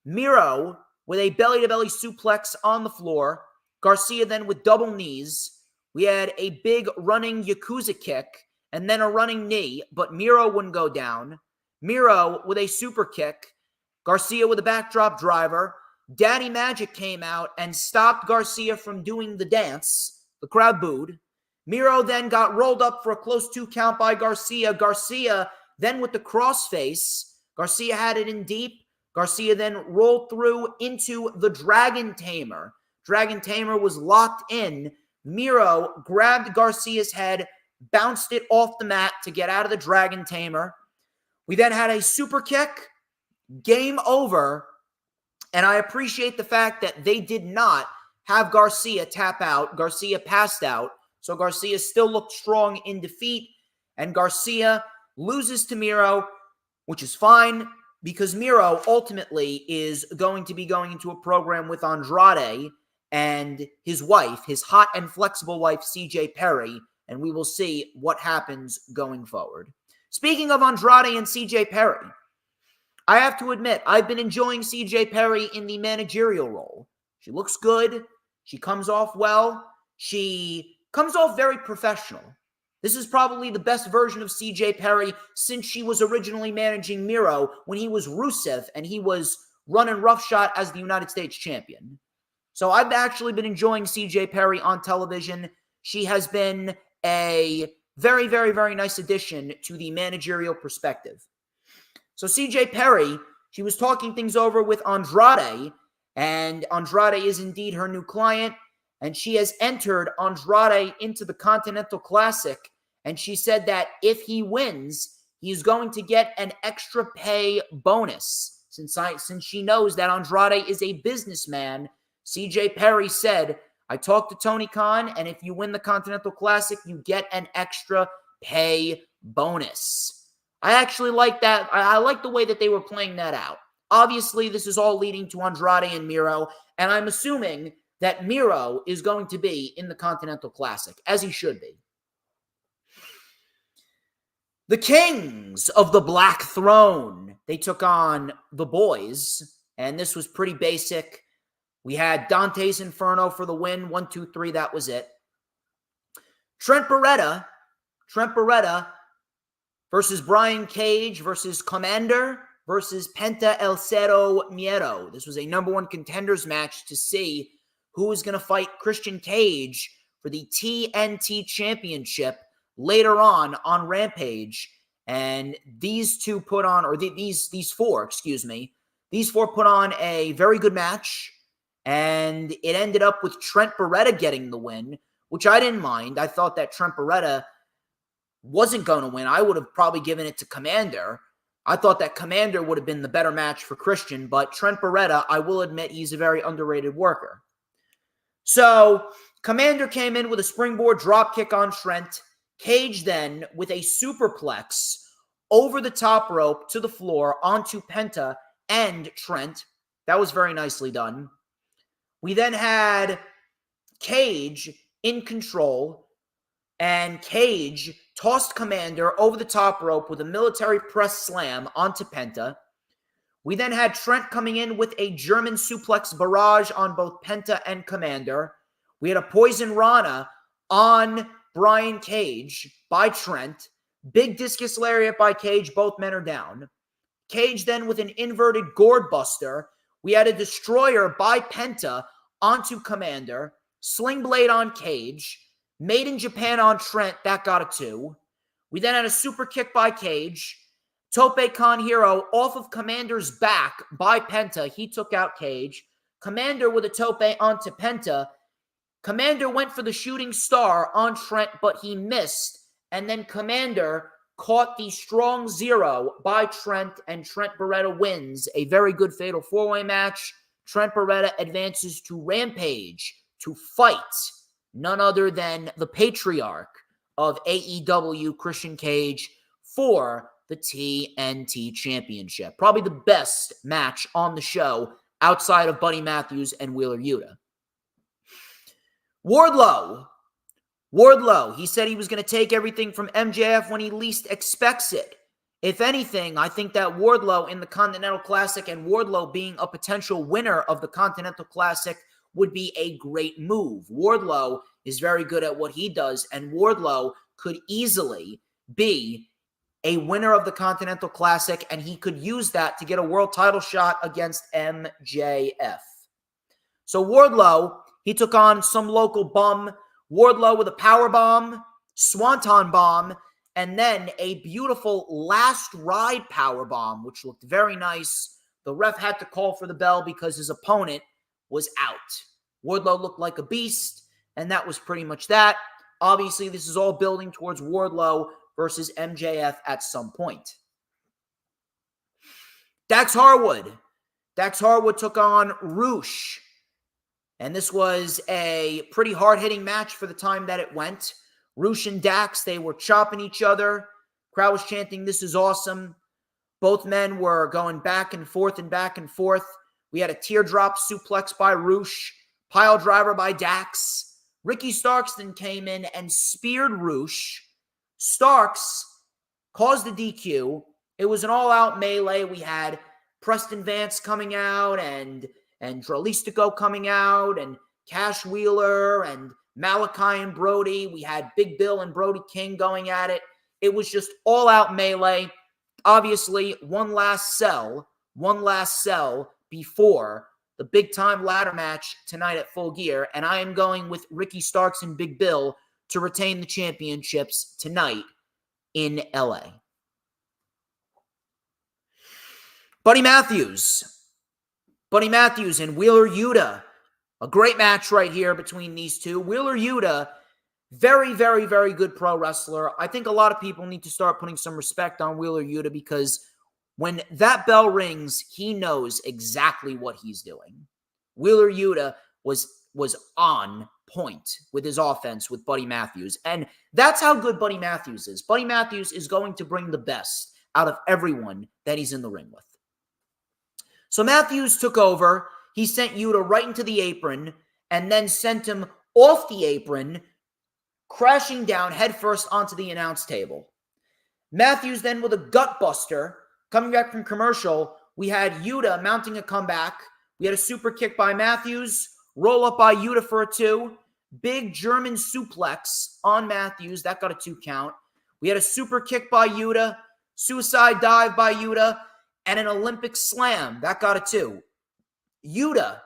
Miro with a belly-to-belly suplex on the floor. Garcia then with double knees. We had a big running Yakuza kick and then a running knee, but Miro wouldn't go down. Miro with a super kick. Garcia with a backdrop driver. Daddy Magic came out and stopped Garcia from doing the dance. The crowd booed. Miro then got rolled up for a close 2 count by Garcia. Garcia then with the crossface. Garcia had it in deep. Garcia then rolled through into the Dragon Tamer. Dragon Tamer was locked in. Miro grabbed Garcia's head, bounced it off the mat to get out of the Dragon Tamer. We then had a super kick. Game over. And I appreciate the fact that they did not have Garcia tap out. Garcia passed out. So Garcia still looked strong in defeat. And Garcia loses to Miro, which is fine because Miro ultimately is going to be going into a program with Andrade and his wife, his hot and flexible wife, CJ Perry. And we will see what happens going forward. Speaking of Andrade and CJ Perry, I have to admit, I've been enjoying CJ Perry in the managerial role. She looks good. She comes off well. She comes off very professional. This is probably the best version of CJ Perry since she was originally managing Miro when he was Rusev and he was running roughshod as the United States champion. So I've actually been enjoying CJ Perry on television. She has been a very, very, very nice addition to the managerial perspective. So CJ Perry, she was talking things over with Andrade, and Andrade is indeed her new client, and she has entered Andrade into the Continental Classic, and she said that if he wins, he's going to get an extra pay bonus. Since she knows that Andrade is a businessman, CJ Perry said, I talked to Tony Khan, and if you win the Continental Classic, you get an extra pay bonus. I actually like that. I like the way that they were playing that out. Obviously, this is all leading to Andrade and Miro, and I'm assuming that Miro is going to be in the Continental Classic, as he should be. The Kings of the Black Throne, they took on the Boys, and this was pretty basic. We had Dante's Inferno for the win, 1, 2, 3, that was it. Trent Beretta versus Brian Cage versus Commander versus Penta El Cero Miedo. This was a #1 contenders match to see who is going to fight Christian Cage for the TNT Championship later on Rampage. And these two put on, or these four put on a very good match. And it ended up with Trent Beretta getting the win, which I didn't mind. I thought that Trent Beretta wasn't going to win. I would have probably given it to Commander. I thought that Commander would have been the better match for Christian, but Trent Beretta, I will admit, he's a very underrated worker. So Commander came in with a springboard dropkick on Trent. Cage then with a superplex over the top rope to the floor onto Penta and Trent. That was very nicely done. We then had Cage in control, and Cage tossed Commander over the top rope with a military press slam onto Penta. We then had Trent coming in with a German suplex barrage on both Penta and Commander. We had a Poison Rana on Brian Cage by Trent. Big discus lariat by Cage. Both men are down. Cage then with an inverted gourd buster. We had a destroyer by Penta onto Commander. Sling blade on Cage. Made in Japan on Trent. That got a 2. We then had a super kick by Cage. Tope Con Hero off of Commander's back by Penta. He took out Cage. Commander with a tope onto Penta. Commander went for the shooting star on Trent, but he missed. And then Commander caught the strong 0 by Trent, and Trent Beretta wins a very good fatal 4-way match. Trent Beretta advances to Rampage to fight none other than the patriarch of AEW, Christian Cage, for the TNT Championship. Probably the best match on the show outside of Buddy Matthews and Wheeler Yuta. Wardlow, he said he was going to take everything from MJF when he least expects it. If anything, I think that Wardlow in the Continental Classic and Wardlow being a potential winner of the Continental Classic would be a great move. Wardlow is very good at what he does, and Wardlow could easily be a winner of the Continental Classic, and he could use that to get a world title shot against MJF. So Wardlow, he took on some local bum. Wardlow with a power bomb, swanton bomb, and then a beautiful last ride power bomb, which looked very nice. The ref had to call for the bell because his opponent was out. Wardlow looked like a beast, and that was pretty much that. Obviously, this is all building towards Wardlow versus MJF at some point. Dax Harwood. Dax Harwood took on Roosh. And this was a pretty hard-hitting match for the time that it went. Roosh and Dax, they were chopping each other. Crowd was chanting, "This is awesome." Both men were going back and forth and back and forth. We had a teardrop suplex by Roosh, pile driver by Dax. Ricky Starks then came in and speared Roosh. Starks caused the DQ. It was an all-out melee. We had Preston Vance coming out and Dralistico coming out and Cash Wheeler and Malachi and Brody. We had Big Bill and Brody King going at it. It was just all-out melee. Obviously, one last sell before the big-time ladder match tonight at Full Gear, and I am going with Ricky Starks and Big Bill to retain the championships tonight in LA. Buddy Matthews and Wheeler Yuta. A great match right here between these two. Wheeler Yuta, very, very, very good pro wrestler. I think a lot of people need to start putting some respect on Wheeler Yuta because when that bell rings, he knows exactly what he's doing. Wheeler Yuta was on point with his offense with Buddy Matthews, and that's how good Buddy Matthews is. Buddy Matthews is going to bring the best out of everyone that he's in the ring with. So Matthews took over. He sent Yuta right into the apron and then sent him off the apron, crashing down headfirst onto the announce table. Matthews then with a gut buster. Coming back from commercial, we had Yuta mounting a comeback. We had a super kick by Matthews, roll up by Yuta for a 2. Big German suplex on Matthews. That got a 2 count. We had a super kick by Yuta, suicide dive by Yuta, and an Olympic slam. That got a 2. Yuta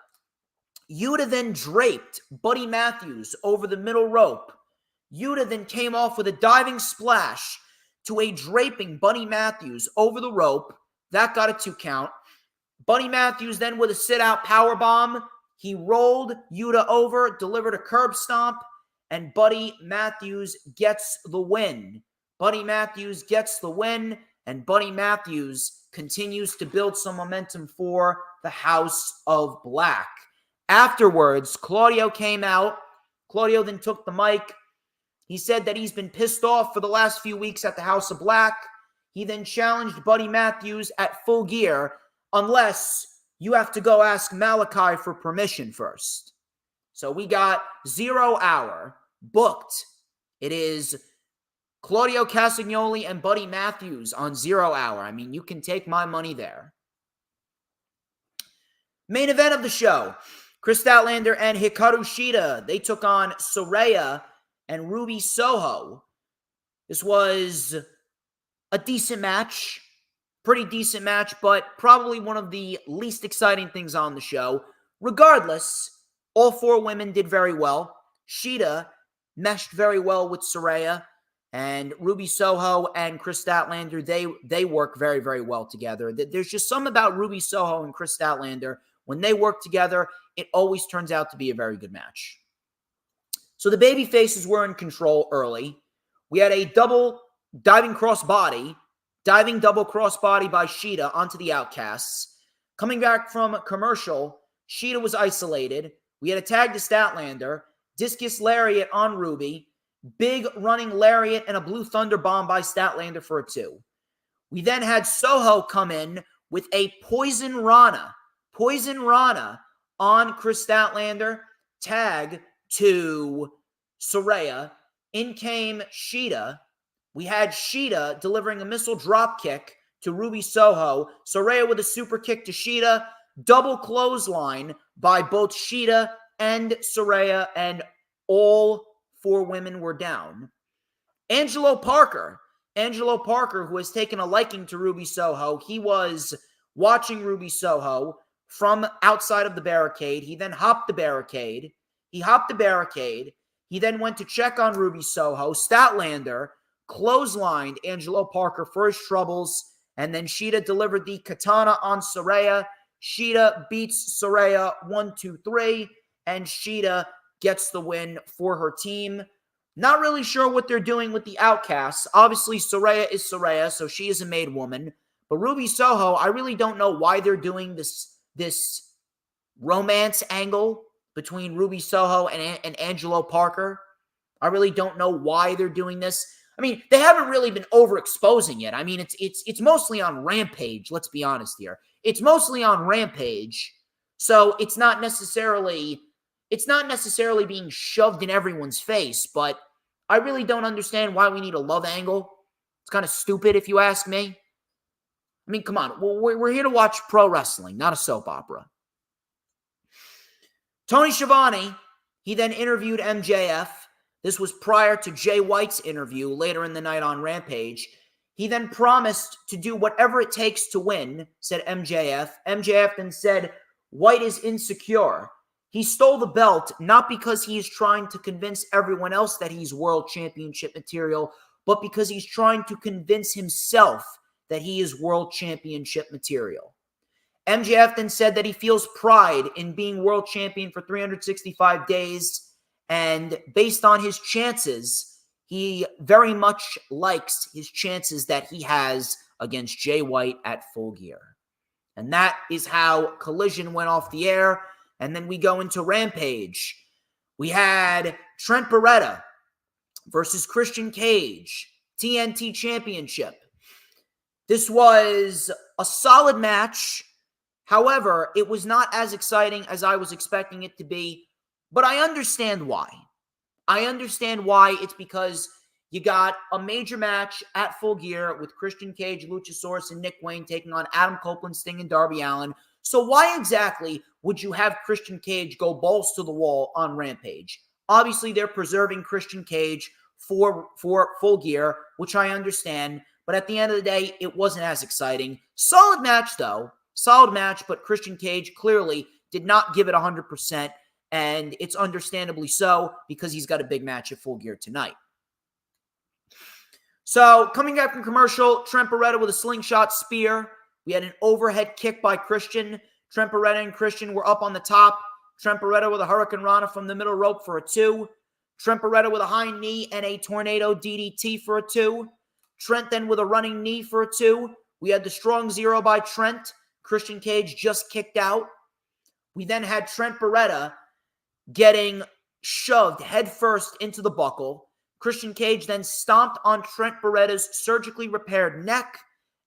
then draped Buddy Matthews over the middle rope. Yuta then came off with a diving splash to a draping Buddy Matthews over the rope. That got a 2 count. Buddy Matthews then with a sit-out powerbomb. He rolled Yuta over, delivered a curb stomp, and Buddy Matthews gets the win. Buddy Matthews gets the win, and Buddy Matthews continues to build some momentum for the House of Black. Afterwards, Claudio came out. Claudio then took the mic. He said that he's been pissed off for the last few weeks at the House of Black. He then challenged Buddy Matthews at Full Gear, unless you have to go ask Malachi for permission first. So we got 0 Hour booked. It is Claudio Castagnoli and Buddy Matthews on 0 Hour. I mean, you can take my money there. Main event of the show. Chris Statlander and Hikaru Shida. They took on Saraya and Ruby Soho. This was a decent match. Pretty decent match, but probably one of the least exciting things on the show. Regardless, all 4 women did very well. Shida meshed very well with Saraya, and Ruby Soho and Chris Statlander, they work very, very well together. There's just something about Ruby Soho and Chris Statlander. When they work together, it always turns out to be a very good match. So the baby faces were in control early. We had a double diving double crossbody by Shida onto the Outcasts. Coming back from commercial, Shida was isolated. We had a tag to Statlander, discus lariat on Ruby, big running lariat, and a blue thunder bomb by Statlander for a 2. We then had Soho come in with a Poison Rana on Chris Statlander, tag to Saraya. In came Shida. We had Shida delivering a missile drop kick to Ruby Soho. Saraya with a super kick to Shida. Double clothesline by both Shida and Saraya, and all 4 women were down. Angelo Parker, who has taken a liking to Ruby Soho, he was watching Ruby Soho from outside of the barricade. He then hopped the barricade. He then went to check on Ruby Soho. Statlander clotheslined Angelo Parker for his troubles, and then Shida delivered the katana on Saraya. Shida beats Saraya 1-2-3, and Shida gets the win for her team. Not really sure what they're doing with the Outcasts. Obviously, Saraya is Saraya, so she is a made woman. But Ruby Soho, I really don't know why they're doing this romance angle between Ruby Soho and Angelo Parker. I really don't know why they're doing this. I mean, they haven't really been overexposing it. I mean, it's mostly on Rampage, let's be honest here. It's mostly on Rampage, so it's not necessarily being shoved in everyone's face, but I really don't understand why we need a love angle. It's kind of stupid if you ask me. I mean, come on. We're here to watch pro wrestling, not a soap opera. Tony Schiavone, he then interviewed MJF. This was prior to Jay White's interview later in the night on Rampage. He then promised to do whatever it takes to win, said MJF. MJF then said, White is insecure. He stole the belt not because he is trying to convince everyone else that he's world championship material, but because he's trying to convince himself that he is world championship material. MJF then said that he feels pride in being world champion for 365 days, and based on his chances, he very much likes his chances that he has against Jay White at Full Gear. And that is how Collision went off the air. And then we go into Rampage. We had Trent Beretta versus Christian Cage, TNT Championship. This was a solid match. However, it was not as exciting as I was expecting it to be, but I understand why. It's because you got a major match at Full Gear with Christian Cage, Luchasaurus, and Nick Wayne taking on Adam Copeland, Sting, and Darby Allin. So why exactly would you have Christian Cage go balls to the wall on Rampage? Obviously, they're preserving Christian Cage for Full Gear, which I understand. But at the end of the day, it wasn't as exciting. Solid match, though. Solid match, but Christian Cage clearly did not give it 100%. And it's understandably so because he's got a big match at Full Gear tonight. So, coming back from commercial, Trent Beretta with a slingshot spear. We had an overhead kick by Christian. Trent Beretta and Christian were up on the top. Trent Beretta with a Hurricane Rana from the middle rope for a 2. Trent Beretta with a high knee and a Tornado DDT for a 2. Trent then with a running knee for a 2. We had the strong zero by Trent. Christian Cage just kicked out. We then had Trent Beretta getting shoved headfirst into the buckle. Christian Cage then stomped on Trent Beretta's surgically repaired neck,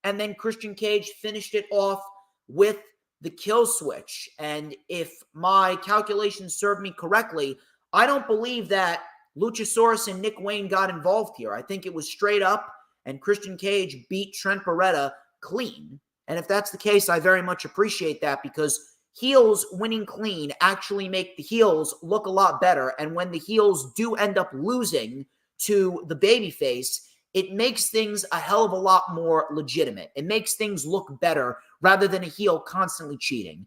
and then Christian Cage finished it off with the kill switch. And if my calculations serve me correctly, I don't believe that Luchasaurus and Nick Wayne got involved here. I think it was straight up, and Christian Cage beat Trent Beretta clean. And if that's the case, I very much appreciate that, because heels winning clean actually make the heels look a lot better. And when the heels do end up losing to the babyface, it makes things a hell of a lot more legitimate. It makes things look better rather than a heel constantly cheating.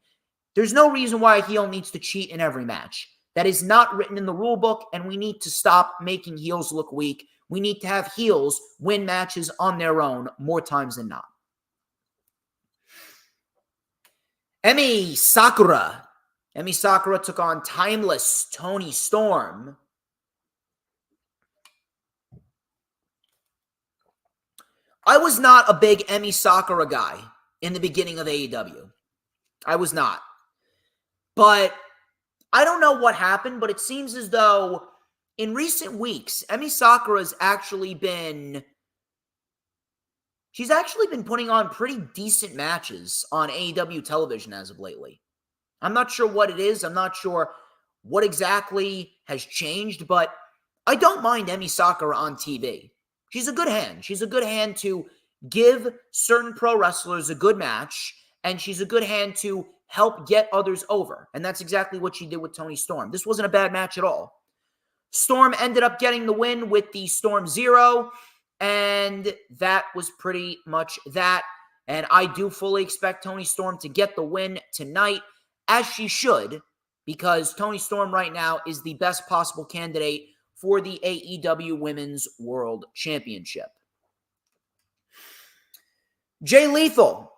There's no reason why a heel needs to cheat in every match. That is not written in the rule book, and we need to stop making heels look weak. We need to have heels win matches on their own more times than not. Emi Sakura. Emi Sakura took on Timeless Toni Storm. I was not a big Emi Sakura guy in the beginning of AEW. I was not. But I don't know what happened, but it seems as though in recent weeks, Emi Sakura's actually been... She's actually been putting on pretty decent matches on AEW television as of lately. I'm not sure what it is. I'm not sure what exactly has changed, but I don't mind Emi Sakura on TV. She's a good hand. She's a good hand to give certain pro wrestlers a good match and she's a good hand to help get others over. And that's exactly what she did with Toni Storm. This wasn't a bad match at all. Storm ended up getting the win with the Storm Zero, and that was pretty much that. And I do fully expect Toni Storm to get the win tonight, as she should, because Toni Storm right now is the best possible candidate for the AEW Women's World Championship. Jay Lethal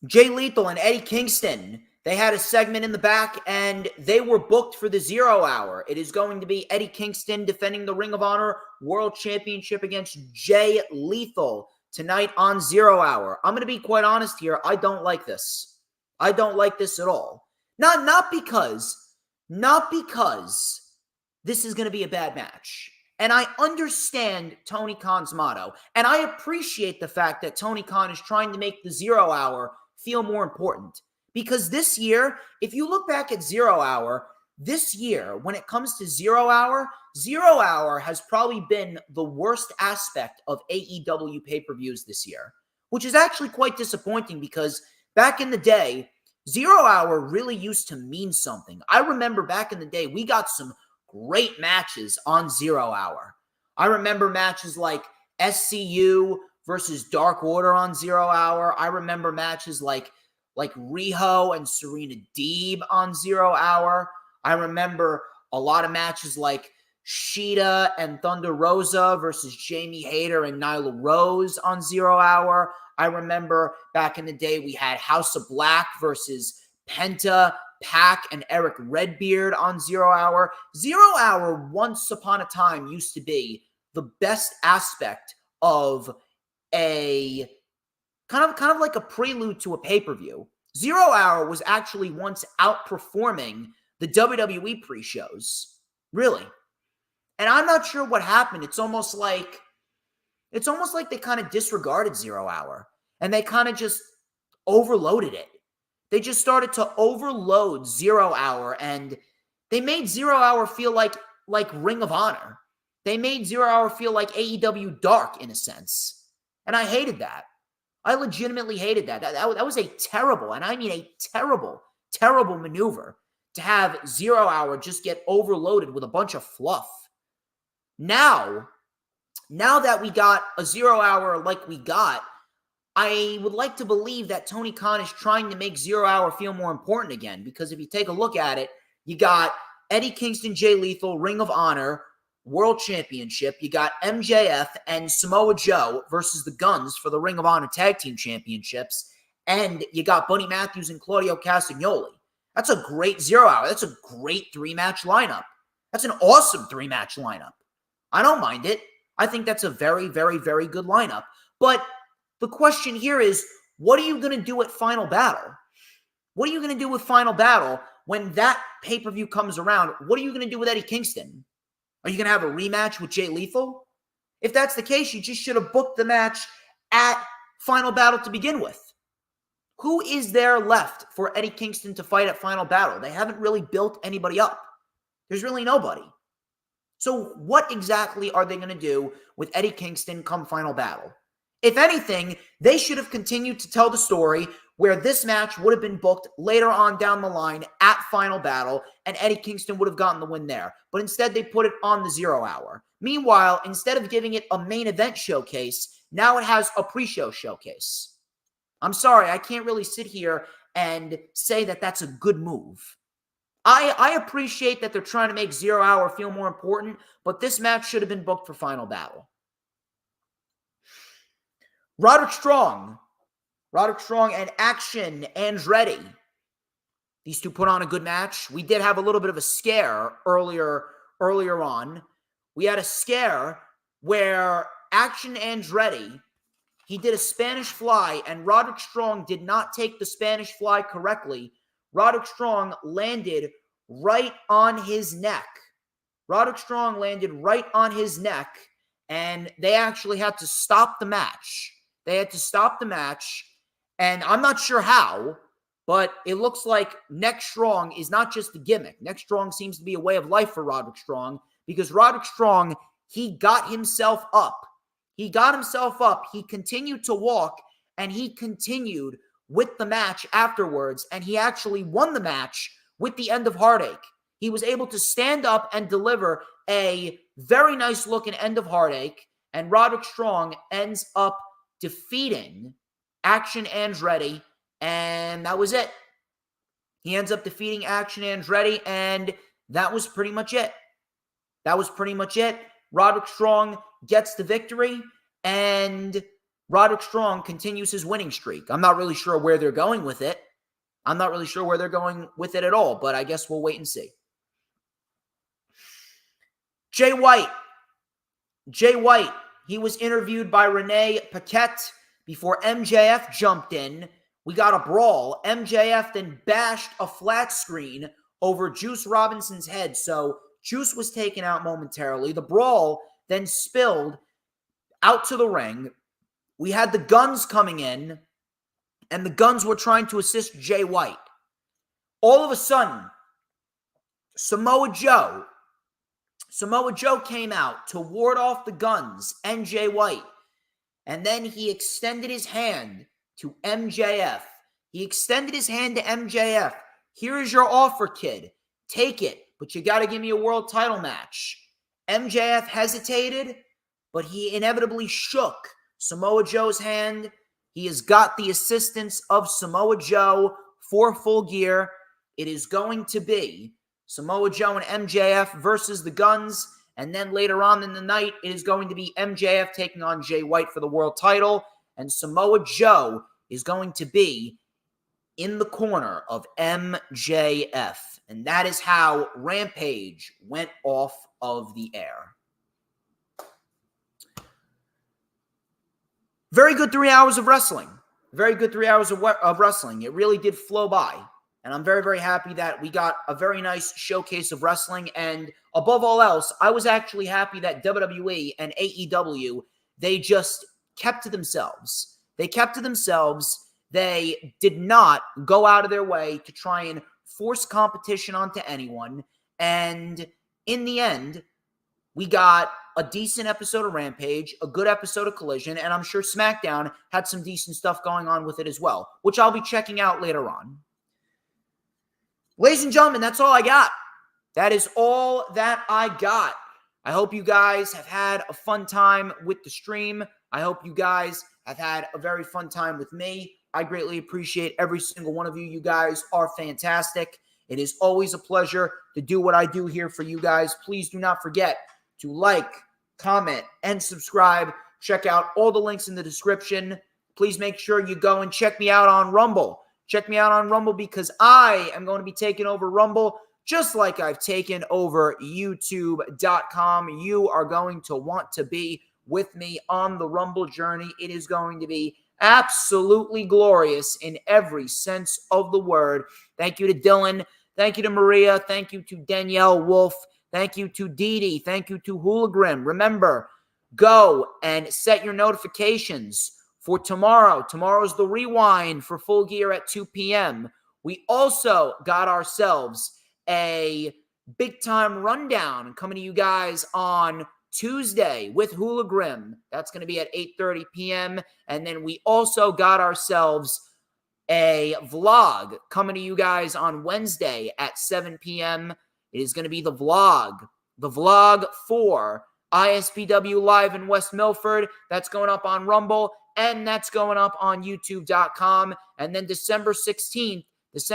and Eddie Kingston, they had a segment in the back, and they were booked for the 0 Hour. It is going to be Eddie Kingston defending the Ring of Honor World Championship against Jay Lethal tonight on 0 Hour. I'm going to be quite honest here. I don't like this. I don't like this at all. Not because this is going to be a bad match. And I understand Tony Khan's motto. And I appreciate the fact that Tony Khan is trying to make the 0 Hour feel more important. Because this year, if you look back at 0 Hour, this year, when it comes to 0 Hour, 0 Hour has probably been the worst aspect of AEW pay-per-views this year. Which is actually quite disappointing because back in the day, 0 Hour really used to mean something. I remember back in the day, we got some great matches on 0 Hour. I remember matches like SCU versus Dark Order on 0 Hour. I remember matches like Riho and Serena Deeb on 0 Hour. I remember a lot of matches like Shida and Thunder Rosa versus Jamie Hayter and Nyla Rose on 0 Hour. I remember back in the day we had House of Black versus Penta, Pac, and Eric Redbeard on 0 Hour. 0 Hour once upon a time used to be the best aspect of a kind of like a prelude to a pay-per-view. 0 Hour was actually once outperforming the WWE pre-shows. Really. And I'm not sure what happened. It's almost like they kind of disregarded 0 Hour and they kind of just overloaded it. They just started to overload 0 Hour and they made 0 Hour feel like Ring of Honor. They made 0 Hour feel like AEW Dark in a sense. And I hated that. I legitimately hated that. That was a terrible, and I mean a terrible, terrible maneuver to have 0 Hour just get overloaded with a bunch of fluff. Now that we got a 0 Hour like we got, I would like to believe that Tony Khan is trying to make 0 Hour feel more important again, because if you take a look at it, you got Eddie Kingston, Jay Lethal, Ring of Honor, World Championship. You got MJF and Samoa Joe versus the Guns for the Ring of Honor Tag Team Championships. And you got Buddy Matthews and Claudio Castagnoli. That's a great 0 Hour. That's a great 3-match lineup. That's an awesome 3-match lineup. I don't mind it. I think that's a very, very, very good lineup. But the question here is, what are you going to do at Final Battle? What are you going to do with Final Battle when that pay-per-view comes around? What are you going to do with Eddie Kingston? Are you going to have a rematch with Jay Lethal? If that's the case, you just should have booked the match at Final Battle to begin with. Who is there left for Eddie Kingston to fight at Final Battle? They haven't really built anybody up. There's really nobody. So what exactly are they going to do with Eddie Kingston come Final Battle? If anything, they should have continued to tell the story where this match would have been booked later on down the line at Final Battle, and Eddie Kingston would have gotten the win there. But instead, they put it on the 0 Hour. Meanwhile, instead of giving it a main event showcase, now it has a pre-show showcase. I'm sorry, I can't really sit here and say that that's a good move. I appreciate that they're trying to make 0 Hour feel more important, but this match should have been booked for Final Battle. Roderick Strong and Action Andretti. These two put on a good match. We did have a little bit of a scare earlier on. We had a scare where Action Andretti, he did a Spanish fly, and Roderick Strong did not take the Spanish fly correctly. Roderick Strong landed right on his neck. And they actually had to stop the match. And I'm not sure how, but it looks like Neck Strong is not just a gimmick. Neck Strong seems to be a way of life for Roderick Strong, because Roderick Strong, he got himself up. He continued to walk, and he continued with the match afterwards, and he actually won the match with the end of Heartache. He was able to stand up and deliver a very nice looking end of Heartache, and Roderick Strong ends up defeating Action Andretti, and that was it. He ends up defeating Action Andretti, and that was pretty much it. Roderick Strong gets the victory, and Roderick Strong continues his winning streak. I'm not really sure where they're going with it. I'm not really sure where they're going with it at all, but I guess we'll wait and see. Jay White, he was interviewed by Renee Paquette before MJF jumped in. We got a brawl. MJF then bashed a flat screen over Juice Robinson's head, so Juice was taken out momentarily. The brawl then spilled out to the ring. We had the Guns coming in, and the Guns were trying to assist Jay White. All of a sudden, Samoa Joe came out to ward off the Guns and Jay White, and then he extended his hand to MJF. Here is your offer, kid. Take it, but you got to give me a world title match. MJF hesitated, but he inevitably shook Samoa Joe's hand. He has got the assistance of Samoa Joe for Full Gear. It is going to be Samoa Joe and MJF versus the Guns. And then later on in the night, it is going to be MJF taking on Jay White for the world title. And Samoa Joe is going to be in the corner of MJF. And that is how Rampage went off of the air. Very good 3 hours of wrestling. Of wrestling. It really did flow by. And I'm very, very happy that we got a very nice showcase of wrestling. And above all else, I was actually happy that WWE and AEW, they just kept to themselves. They did not go out of their way to try and force competition onto anyone. And in the end, we got a decent episode of Rampage, a good episode of Collision, and I'm sure SmackDown had some decent stuff going on with it as well, which I'll be checking out later on. Ladies and gentlemen, that's all I got. That is all that I got. I hope you guys have had a fun time with the stream. I hope you guys have had a very fun time with me. I greatly appreciate every single one of you. You guys are fantastic. It is always a pleasure to do what I do here for you guys. Please do not forget to like, comment, and subscribe. Check out all the links in the description. Please make sure you go and check me out on Rumble. Check me out on Rumble because I am going to be taking over Rumble just like I've taken over YouTube.com. You are going to want to be with me on the Rumble journey. It is going to be absolutely glorious in every sense of the word. Thank you to Dylan. Thank you to Maria. Thank you to Danielle Wolf. Thank you to Dee Dee. Thank you to Hooligan. Remember, go and set your notifications for tomorrow. Tomorrow's the rewind for Full Gear at 2 p.m. We also got ourselves a big-time rundown coming to you guys on Tuesday with Hooligan. That's going to be at 8:30 p.m. And then we also got ourselves a vlog coming to you guys on Wednesday at 7 p.m. It is going to be the vlog for ISPW Live in West Milford. That's going up on Rumble, and that's going up on YouTube.com. And then December 16th is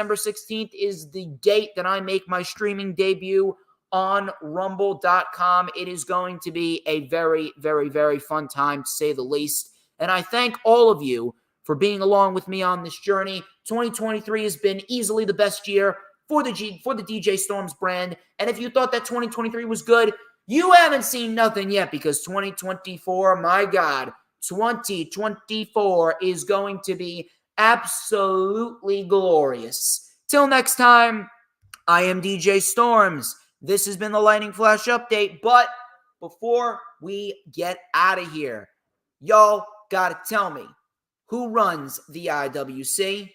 the date that I make my streaming debut on Rumble.com. It is going to be a very, very, very fun time, to say the least. And I thank all of you for being along with me on this journey. 2023 has been easily the best year for the DJ Storms brand. And if you thought that 2023 was good, you haven't seen nothing yet, because 2024, my God, 2024 is going to be absolutely glorious. Till next time, I am DJ Storms. This has been the Lightning Flash Update. But before we get out of here, y'all gotta tell me, who runs the IWC?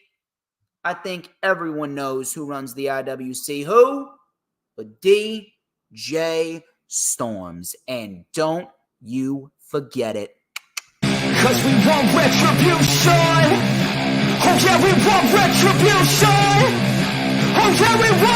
I think everyone knows who runs the IWC. Who? But DJ Storms. And don't you forget it. 'Cause we want retribution. Oh yeah, we want retribution. Oh yeah, we want